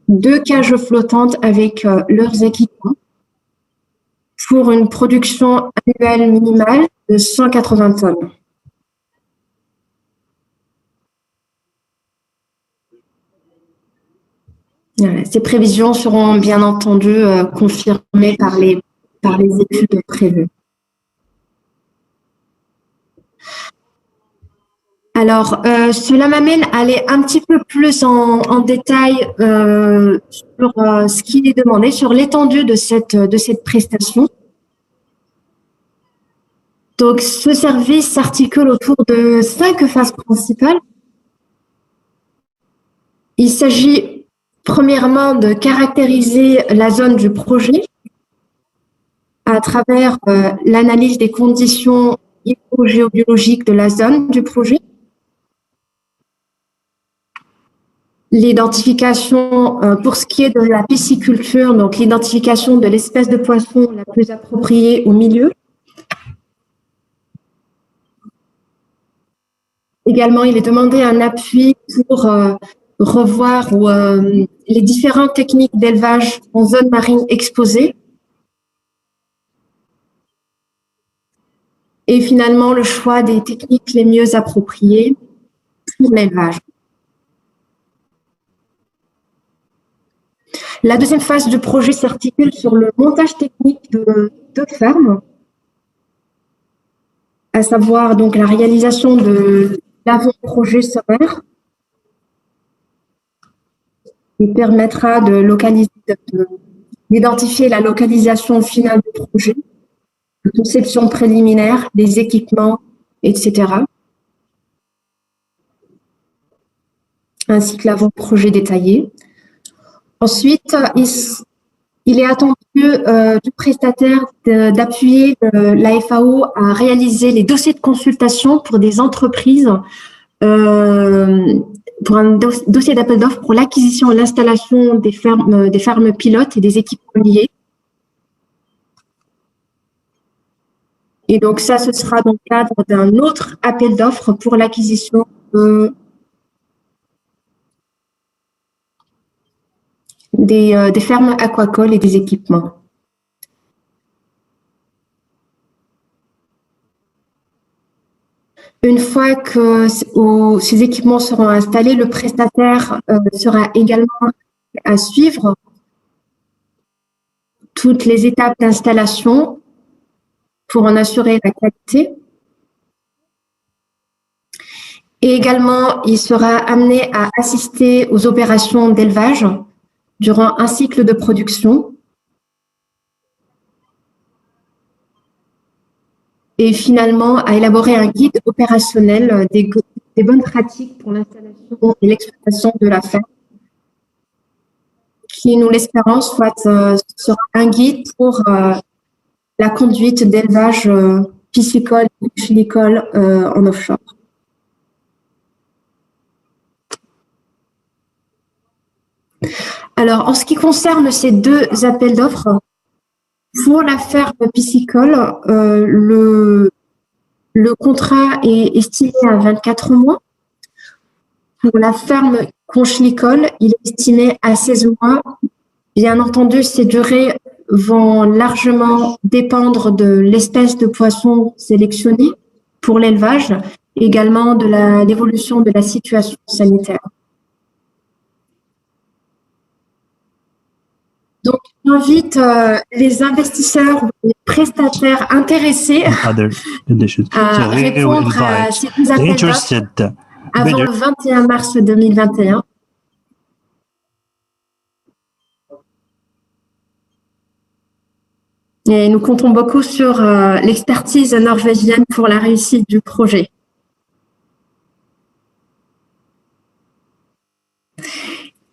2 cages flottantes avec leurs équipements pour une production annuelle minimale de 180 tonnes. Ces prévisions seront bien entendu confirmées par les études prévues. Alors, cela m'amène à aller un petit peu plus en détail sur ce qui est demandé, sur l'étendue de cette prestation. Donc, ce service s'articule autour de 5 phases principales. Il s'agit premièrement de caractériser la zone du projet à travers l'analyse des conditions hydrogéobiologiques de la zone du projet, l'identification pour ce qui est de la pisciculture, donc l'identification de l'espèce de poisson la plus appropriée au milieu. Également, il est demandé un appui pour revoir les différentes techniques d'élevage en zone marine exposée. Et finalement, le choix des techniques les mieux appropriées pour l'élevage. La deuxième phase du projet s'articule sur le montage technique de deux fermes, à savoir donc la réalisation de l'avant-projet sommaire, qui permettra d'identifier la localisation finale du projet, la conception préliminaire, des équipements, etc. Ainsi que l'avant-projet détaillé. Ensuite, il est attendu du prestataire d'appuyer la FAO à réaliser les dossiers de consultation pour des entreprises, pour un dossier d'appel d'offres pour l'acquisition et l'installation des fermes pilotes et des équipements liés. Et donc ça, ce sera dans le cadre d'un autre appel d'offres pour l'acquisition des fermes aquacoles et des équipements. Une fois que ces équipements seront installés, le prestataire sera également à suivre toutes les étapes d'installation pour en assurer la qualité. Et également, il sera amené à assister aux opérations d'élevage durant un cycle de production. Et finalement, à élaborer un guide opérationnel des bonnes pratiques pour l'installation et l'exploitation de la ferme, qui, nous l'espérons, sera un guide pour la conduite d'élevage piscicole et couchilicole en offshore. Alors, en ce qui concerne ces deux appels d'offres, pour la ferme piscicole, le contrat est estimé à 24 mois. Pour la ferme conchilicole, il est estimé à 16 mois. Bien entendu, ces durées vont largement dépendre de l'espèce de poisson sélectionnée pour l'élevage, et également de l'évolution de la situation sanitaire. Donc, j'invite les investisseurs ou les prestataires intéressés à répondre à ces appels d'offres avant le 21 mars 2021. Et nous comptons beaucoup sur l'expertise norvégienne pour la réussite du projet.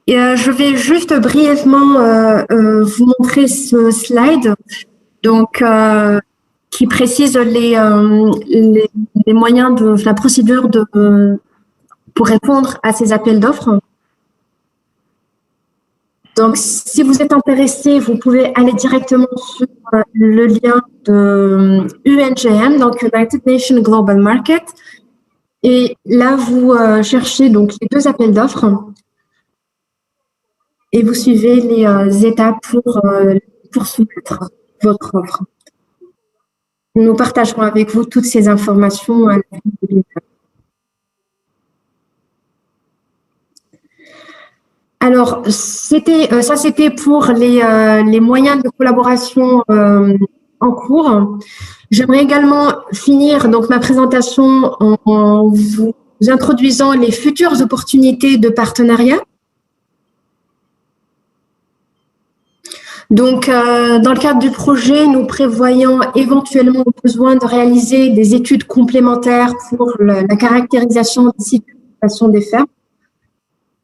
Et, je vais juste brièvement vous montrer ce slide, donc qui précise les moyens de la procédure pour répondre à ces appels d'offres. Donc, si vous êtes intéressé, vous pouvez aller directement sur le lien de UNGM, donc United Nations Global Market, et là vous cherchez donc les deux appels d'offres. Et vous suivez les étapes pour soumettre votre offre. Nous partagerons avec vous toutes ces informations à la fin de l'année. Alors, c'était pour les moyens de collaboration en cours. J'aimerais également finir donc ma présentation en vous introduisant les futures opportunités de partenariat. Donc, dans le cadre du projet, nous prévoyons éventuellement le besoin de réaliser des études complémentaires pour la caractérisation des sites d'exploitation des fermes.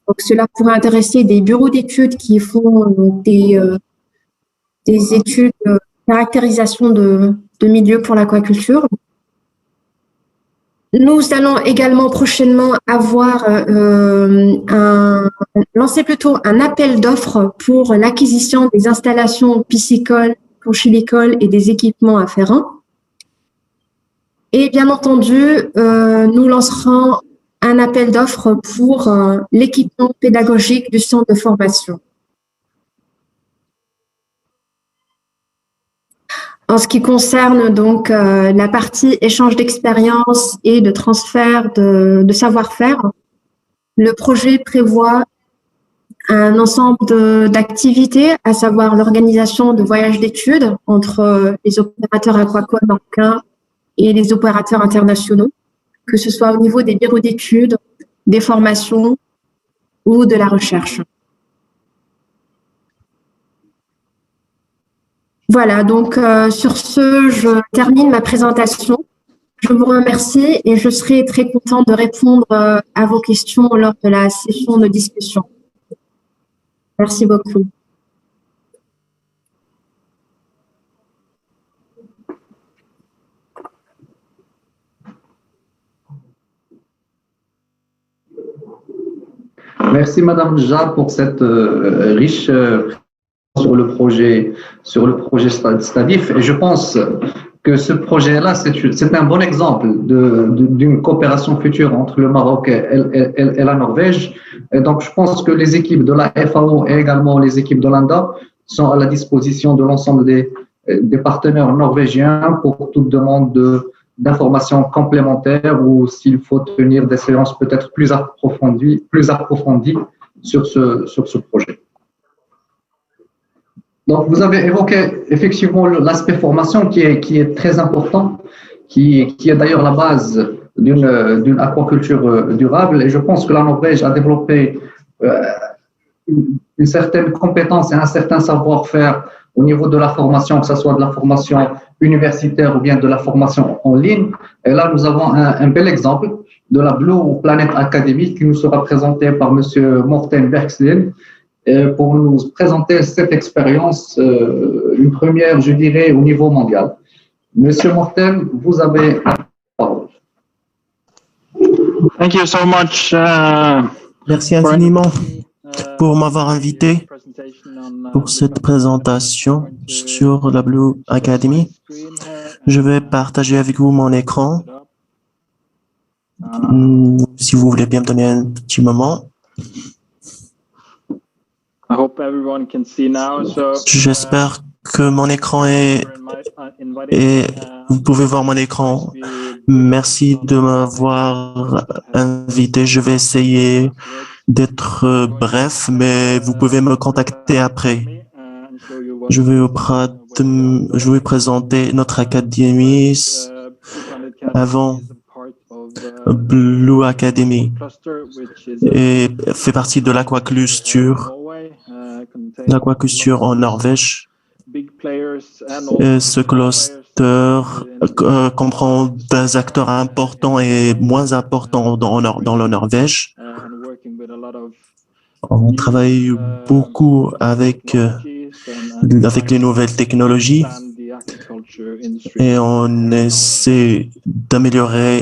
Donc, cela pourrait intéresser des bureaux d'études qui font des études de caractérisation de milieux pour l'aquaculture. Nous allons également prochainement lancer un appel d'offres pour l'acquisition des installations piscicoles, conchilicoles et des équipements afférents. Et bien entendu, nous lancerons un appel d'offres pour l'équipement pédagogique du centre de formation. En ce qui concerne donc la partie échange d'expériences et de transfert de savoir-faire, le projet prévoit un ensemble d'activités, à savoir l'organisation de voyages d'études entre les opérateurs aquacoles marocains et les opérateurs internationaux, que ce soit au niveau des bureaux d'études, des formations ou de la recherche. Voilà, donc sur ce, je termine ma présentation. Je vous remercie et je serai très contente de répondre à vos questions lors de la session de discussion. Merci beaucoup. Merci Madame Ja pour cette riche sur le projet STADIF. Et je pense que ce projet-là, c'est un bon exemple d'une coopération future entre le Maroc et la Norvège. Et donc, je pense que les équipes de la FAO et également les équipes de l'ANDA sont à la disposition de l'ensemble des partenaires norvégiens pour toute demande d'informations complémentaires ou s'il faut tenir des séances peut-être plus approfondies sur ce projet. Donc, vous avez évoqué effectivement l'aspect formation qui est très important, qui est d'ailleurs la base d'une aquaculture durable. Et je pense que la Norvège a développé une certaine compétence et un certain savoir-faire au niveau de la formation, que ce soit de la formation universitaire ou bien de la formation en ligne. Et là, nous avons un bel exemple de la Blue Planet Academy qui nous sera présenté par Monsieur Morten Bergslien pour nous présenter cette expérience, une première, je dirais, au niveau mondial. Monsieur Morten, vous avez la parole. Thank you so much. Merci infiniment pour m'avoir invité pour cette présentation sur la Blue Academy. Je vais partager avec vous mon écran. Si vous voulez bien me donner un petit moment. J'espère que mon écran est vous pouvez voir mon écran. Merci de m'avoir invité. Je vais essayer d'être bref, mais vous pouvez me contacter après. Je vais vous présenter notre académie avant Blue Academy et fait partie de l'aquaculture en Norvège. Et ce cluster comprend des acteurs importants et moins importants dans la Norvège. On travaille beaucoup avec les nouvelles technologies et on essaie d'améliorer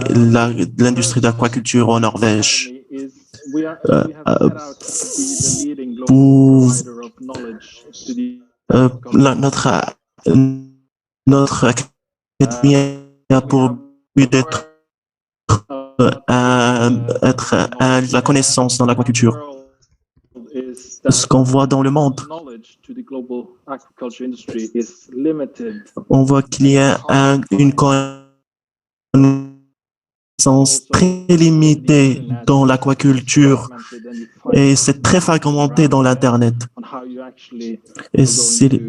l'industrie d'aquaculture en Norvège. Notre académie a pour but d'être la connaissance dans l'aquaculture. Ce qu'on voit dans le monde, on voit qu'il y a une connaissance très limitée dans l'aquaculture et c'est très fragmenté dans l'Internet. Et c'est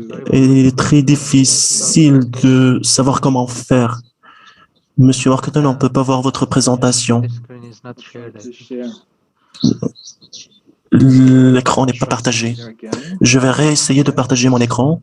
très difficile de savoir comment faire. Monsieur Morten, on ne peut pas voir votre présentation. L'écran n'est pas partagé. Je vais réessayer de partager mon écran.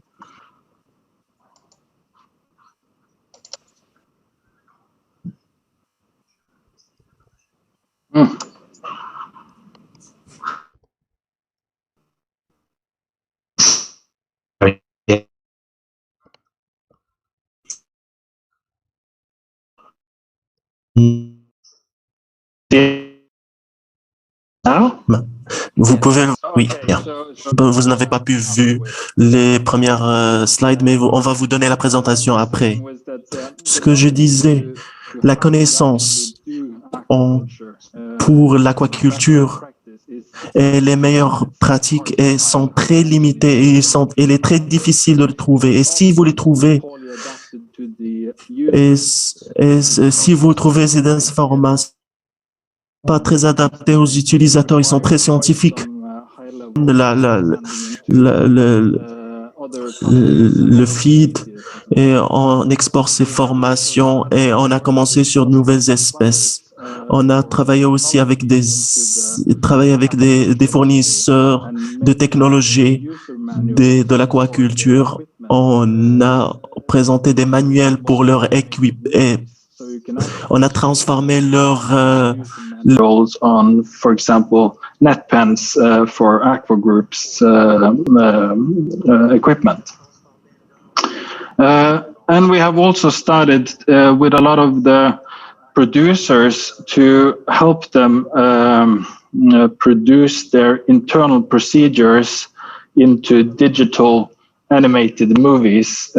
Vous pouvez, oui, bien. Vous n'avez pas pu voir les premières slides, mais on va vous donner la présentation après. Ce que je disais, la connaissance pour l'aquaculture. Et les meilleures pratiques sont très limitées et il est très difficile de les trouver. Et si vous les trouvez, si vous trouvez ces informations pas très adaptées aux utilisateurs, ils sont très scientifiques. Le feed, et on exporte ces formations et on a commencé sur de nouvelles espèces. On a travaillé aussi avec des fournisseurs de technologies de l'aquaculture. On a présenté des manuels pour leur équipe et on a transformé leur roles on, for example, net pens for aqua groups equipment. And we have also started with a lot of the producers to help them produce their internal procedures into digital animated movies.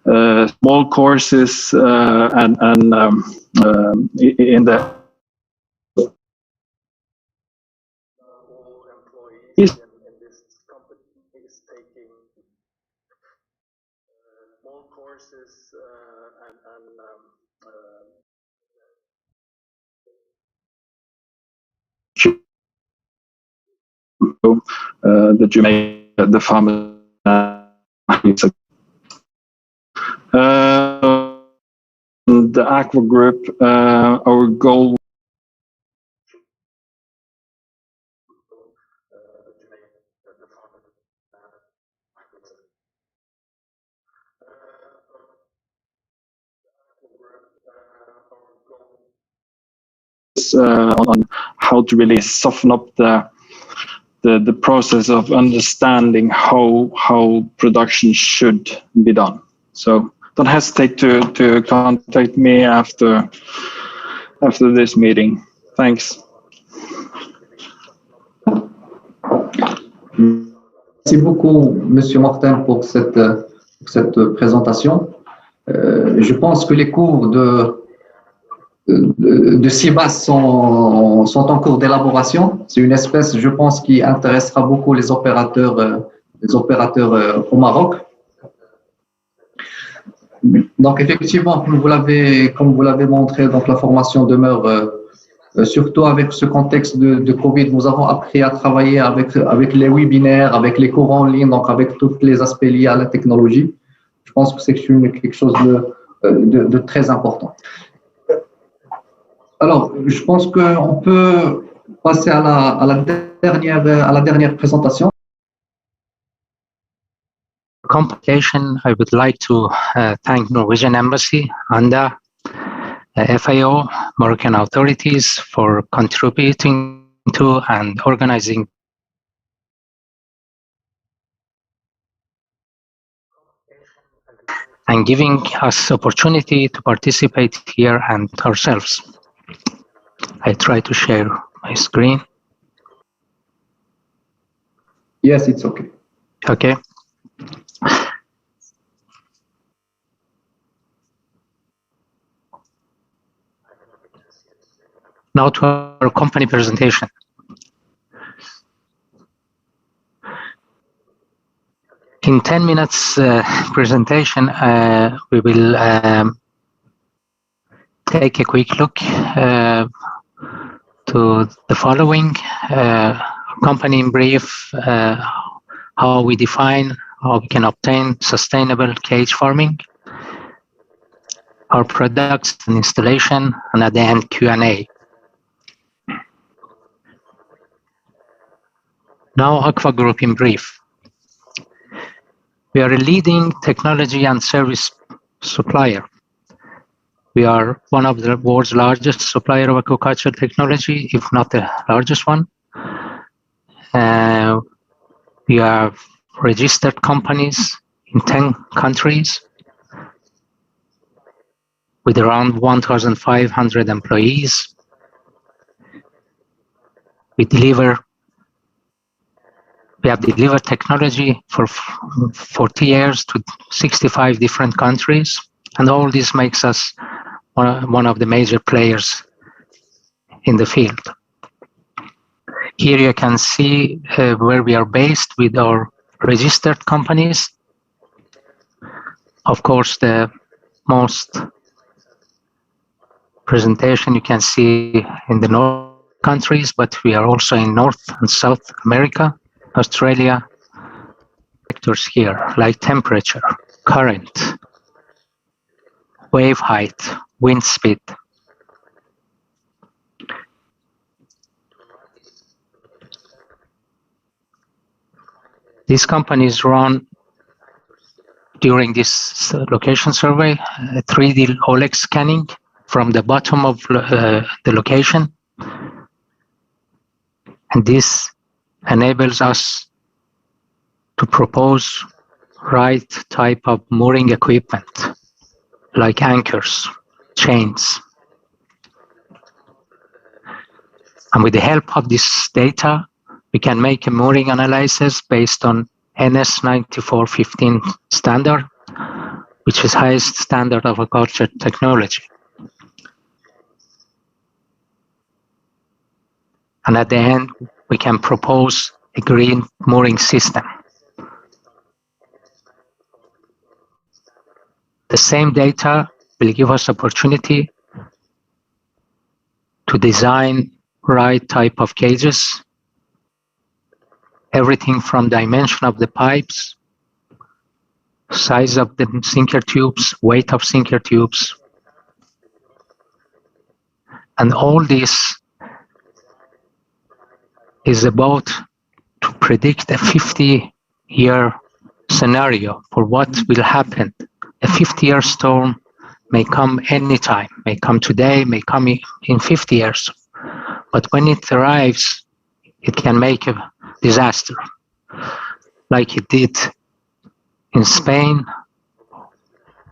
Small courses and in the that you make the farmer the aqua group, our goal on how to really soften up the process of understanding how production should be done. So don't hesitate to contact me after this meeting. Thanks. Merci beaucoup, Monsieur Martin, pour cette présentation. Je pense que les cours de CIBAS sont en cours d'élaboration. C'est une espèce, je pense, qui intéressera beaucoup les opérateurs au Maroc. Donc, effectivement, comme vous l'avez montré, donc la formation demeure, surtout avec ce contexte de Covid. Nous avons appris à travailler avec les webinaires, avec les cours en ligne, donc avec tous les aspects liés à la technologie. Je pense que c'est quelque chose de très important. Alors, je pense qu'on peut passer à la dernière présentation. Complication, I would like to thank Norwegian Embassy, ANDA, FAO, Moroccan authorities for contributing to and organizing and giving us opportunity to participate here and ourselves. I try to share my screen. Yes, it's okay. Okay. Now to our company presentation. In 10 minutes presentation, we will take a quick look to the following. Company in brief, how we define, how we can obtain sustainable cage farming, our products and installation, and at the end, Q&A. Now, Aqua Group in brief. We are a leading technology and service supplier. We are one of the world's largest supplier of aquaculture technology, if not the largest one. We have registered companies in 10 countries with around 1,500 employees. We deliver We have delivered technology for 40 years to 65 different countries, and all this makes us one of the major players in the field. Here you can see where we are based with our registered companies. Of course, the most presentation you can see in the North countries, but we are also in North and South America, Australia. Factors here like temperature, current, wave height, wind speed. These companies run during this location survey 3D OLED scanning from the bottom of the location, and this enables us to propose right type of mooring equipment like anchors, chains. And with the help of this data, we can make a mooring analysis based on NS 9415 standard, which is highest standard of aquaculture technology. And at the end, we can propose a green mooring system. The same data will give us opportunity to design right type of cages, everything from dimension of the pipes, size of the sinker tubes, weight of sinker tubes, and all this is about to predict a 50-year scenario for what will happen. A 50-year storm may come anytime, may come today, may come in 50 years. But when it arrives, it can make a disaster, like it did in Spain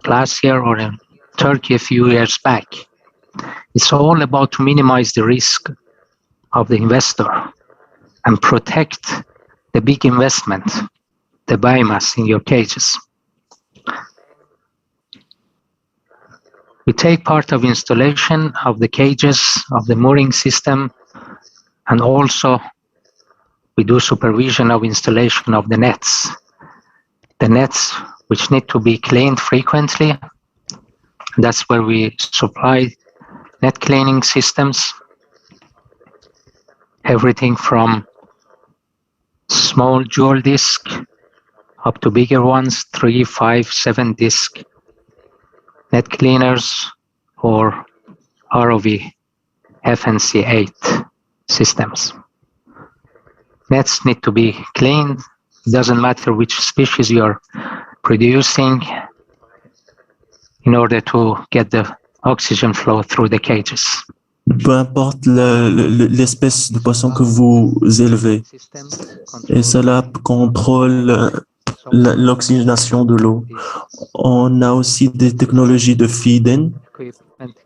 last year or in Turkey a few years back. It's all about to minimize the risk of the investor and protect the big investment, the biomass in your cages. We take part of installation of the cages, of the mooring system, and also we do supervision of installation of the nets. The nets which need to be cleaned frequently. That's where we supply net cleaning systems. Everything from small dual disc up to bigger ones, 3, 5, 7 disc net cleaners or ROV FNC 8 systems. Nets need to be cleaned. It doesn't matter which species you're producing in order to get the oxygen flow through the cages. Peu importe l'espèce de poisson que vous élevez, et cela contrôle l'oxygénation de l'eau. On a aussi des technologies de feeding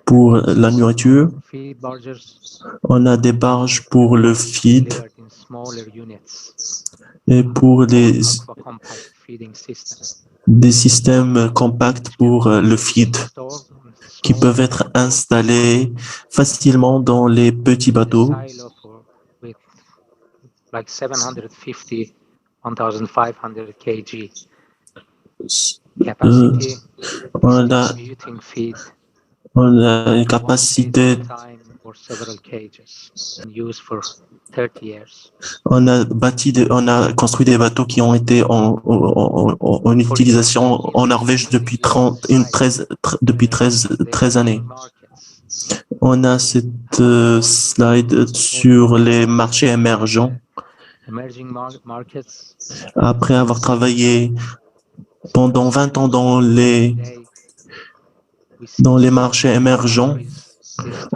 pour la nourriture. On a des barges pour le feed et pour des systèmes compacts pour le feed qui peuvent être installés facilement dans les petits bateaux. Like 750, 1,500 kg capacity. On a une capacité. On a construit des bateaux qui ont été en utilisation en Norvège depuis 13 années. On a cette slide sur les marchés émergents. Après avoir travaillé pendant 20 ans dans les marchés émergents,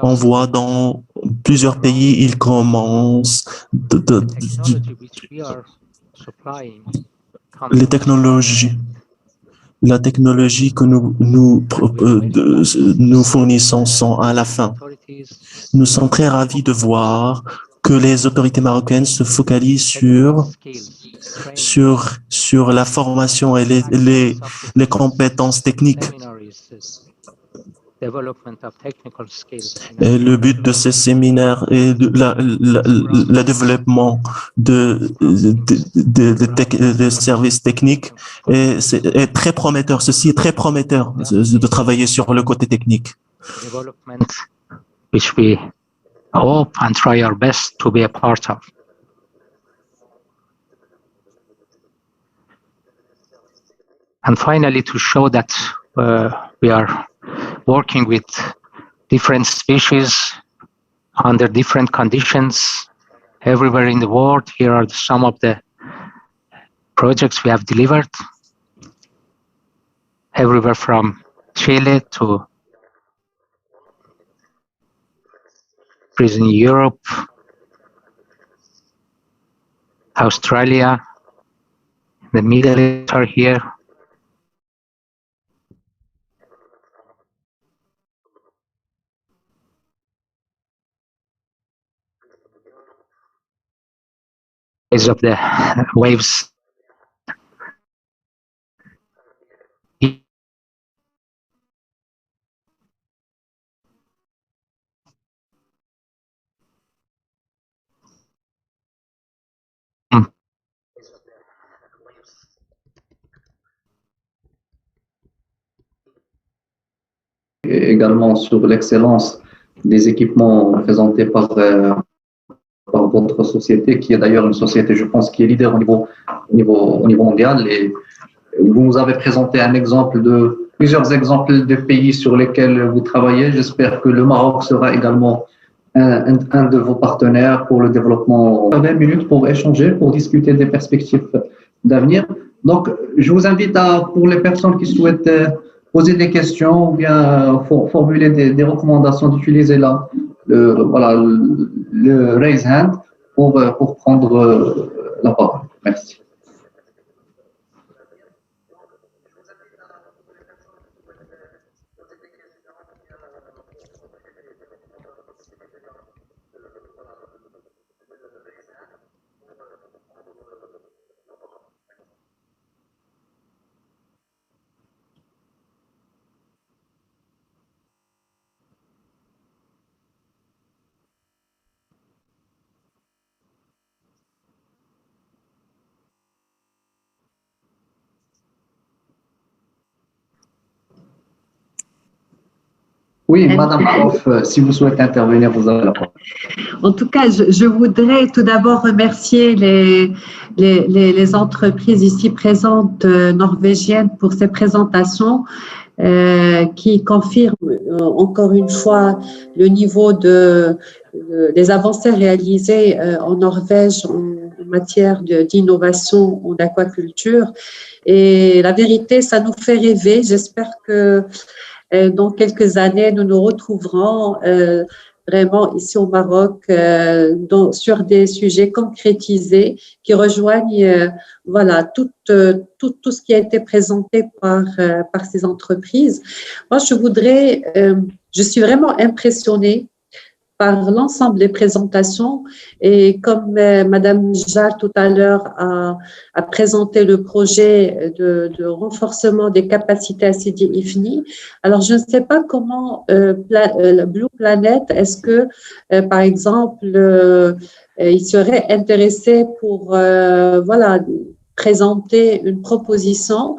on voit dans plusieurs pays, ils commencent les technologies. La technologie que nous fournissons sont à la fin. Nous sommes très ravis de voir que les autorités marocaines se focalisent sur sur la formation et les compétences techniques. Et le but de ces séminaires est le développement de services techniques est très prometteur. Ceci est très prometteur de travailler sur le côté technique. Which we hope and try our best to be a part of. And finally, to show that we are working with different species under different conditions everywhere in the world. Here are some of the projects we have delivered, everywhere from Chile to in Europe, Australia, the Middle East are here. Of the waves. Et également sur l'excellence des équipements présentés par votre société, qui est d'ailleurs une société, je pense, qui est leader au niveau mondial. Et vous nous avez présenté plusieurs exemples de pays sur lesquels vous travaillez. J'espère que le Maroc sera également un de vos partenaires pour le développement. 20 minutes pour échanger, pour discuter des perspectives d'avenir. Donc, je vous invite pour les personnes qui souhaitent poser des questions ou bien formuler des recommandations, d'utiliser le raise hand pour prendre la parole. Merci. Oui, Madame Prof, si vous souhaitez intervenir, vous avez la parole. En tout cas, je voudrais tout d'abord remercier les entreprises ici présentes norvégiennes pour ces présentations qui confirment encore une fois le niveau des avancées réalisées en Norvège en matière d'innovation en aquaculture. Et la vérité, ça nous fait rêver. J'espère que dans quelques années, nous nous retrouverons vraiment ici au Maroc sur des sujets concrétisés qui rejoignent tout ce qui a été présenté par ces entreprises. Moi, je suis vraiment impressionnée par l'ensemble des présentations et comme Madame Jarre tout à l'heure a présenté le projet de renforcement des capacités à Sidi Ifni. Alors, je ne sais pas comment Blue Planet, est-ce que, par exemple, il serait intéressé pour présenter une proposition.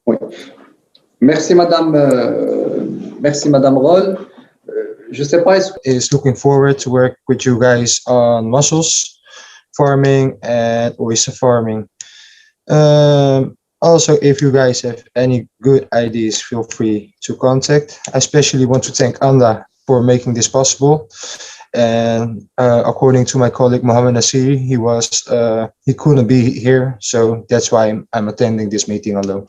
Oui. Merci Madame Roll. Je sais pas. Is looking forward to work with you guys on mussels farming and oyster farming. Also, if you guys have any good ideas, feel free to contact. I especially want to thank Anda for making this possible. And according to my colleague Mohammed Nasiri, he couldn't be here, so that's why I'm attending this meeting alone.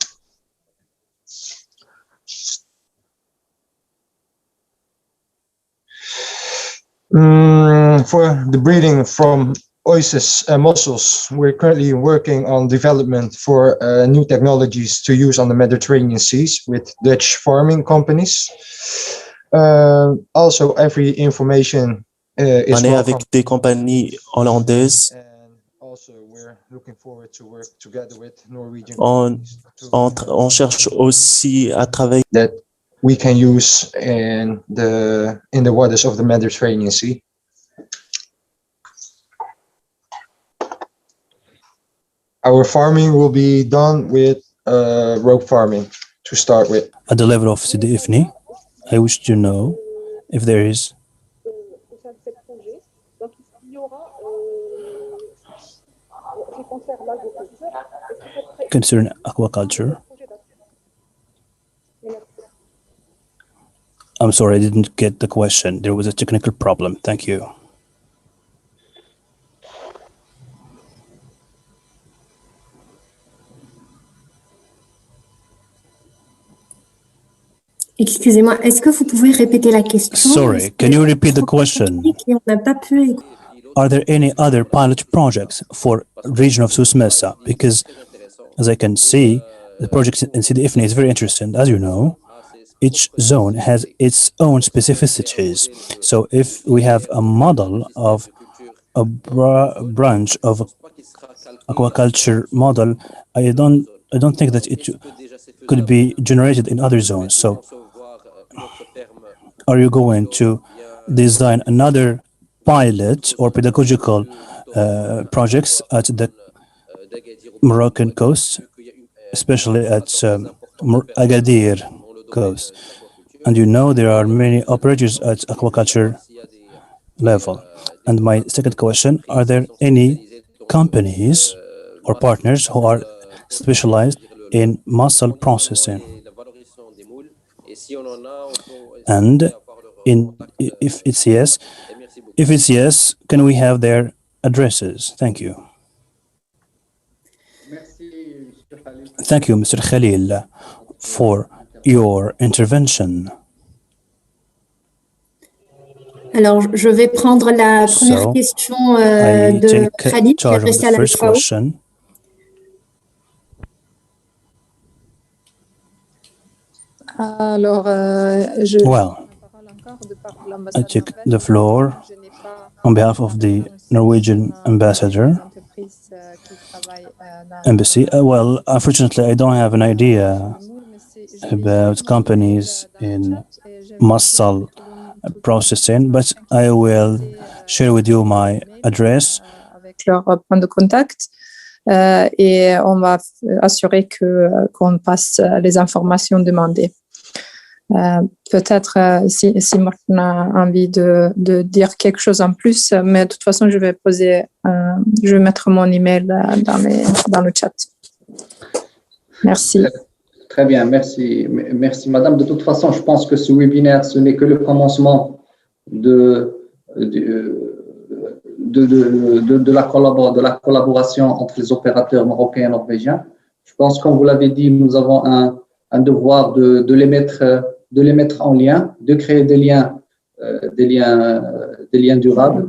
For the breeding from oysters and mussels. We're currently working on development for new technologies to use on the Mediterranean seas with Dutch farming companies. Also, every information is On est welcome. avec des compagnies hollandaises. Also, we're looking forward to work together with Norwegian On cherche aussi à travailler that we can use in the waters of the Mediterranean Sea. Our farming will be done with rope farming to start with. At the level of Sidi Ifni, I wish to know if there is concerning aquaculture. I'm sorry, I didn't get the question. There was a technical problem. Thank you. Excusez-moi, est-ce que vous pouvez répéter la question? Sorry, can you repeat the question? On n'a pas pu écouter. Are there any other pilot projects for region of Souss Mesa? Because as I can see, the project in Sidi Ifni is very interesting. As you know, each zone has its own specificities. So if we have a model of a branch of aquaculture model, I don't think that it could be generated in other zones. So are you going to design another pilot or pedagogical projects at the Moroccan coast, especially at Agadir coast? And you know there are many operators at aquaculture level. And my second question, are there any companies or partners who are specialized in mussel processing? And if it's yes, can we have their addresses? Thank you. Thank you, Mr. Khalil, for your intervention. Alors, je vais prendre la première question de Khalid, qui est adressée à la FAO. Alors, I take the floor on behalf of the Norwegian ambassador, embassy. Well, unfortunately, I don't have an idea about companies in mussel processing, but I will share with you my address. Leur point de contact et on va assurer qu'on passe les informations demandées. Peut-être si Martin a envie de dire quelque chose en plus, mais de toute façon, je vais mettre mon email dans le chat. Merci. Très bien, merci. Merci, madame. De toute façon, je pense que ce webinaire, ce n'est que le commencement de la collaboration entre les opérateurs marocains et norvégiens. Je pense, comme vous l'avez dit, nous avons un devoir de les mettre en lien, de créer des liens durables,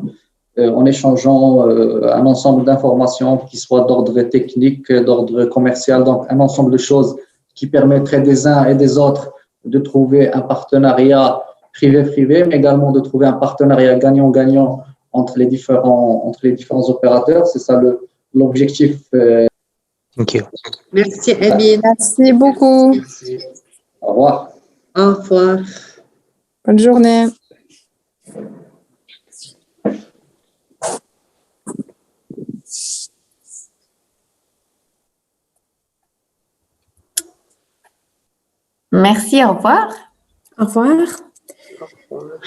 en échangeant un ensemble d'informations qui soient d'ordre technique, d'ordre commercial, donc un ensemble de choses qui permettraient des uns et des autres de trouver un partenariat privé-privé, mais également de trouver un partenariat gagnant-gagnant entre les différents opérateurs. C'est ça l'objectif. Thank you. Merci, Amin. Merci beaucoup. Merci. Au revoir. Au revoir. Bonne journée. Merci, au revoir. Au revoir. Au revoir.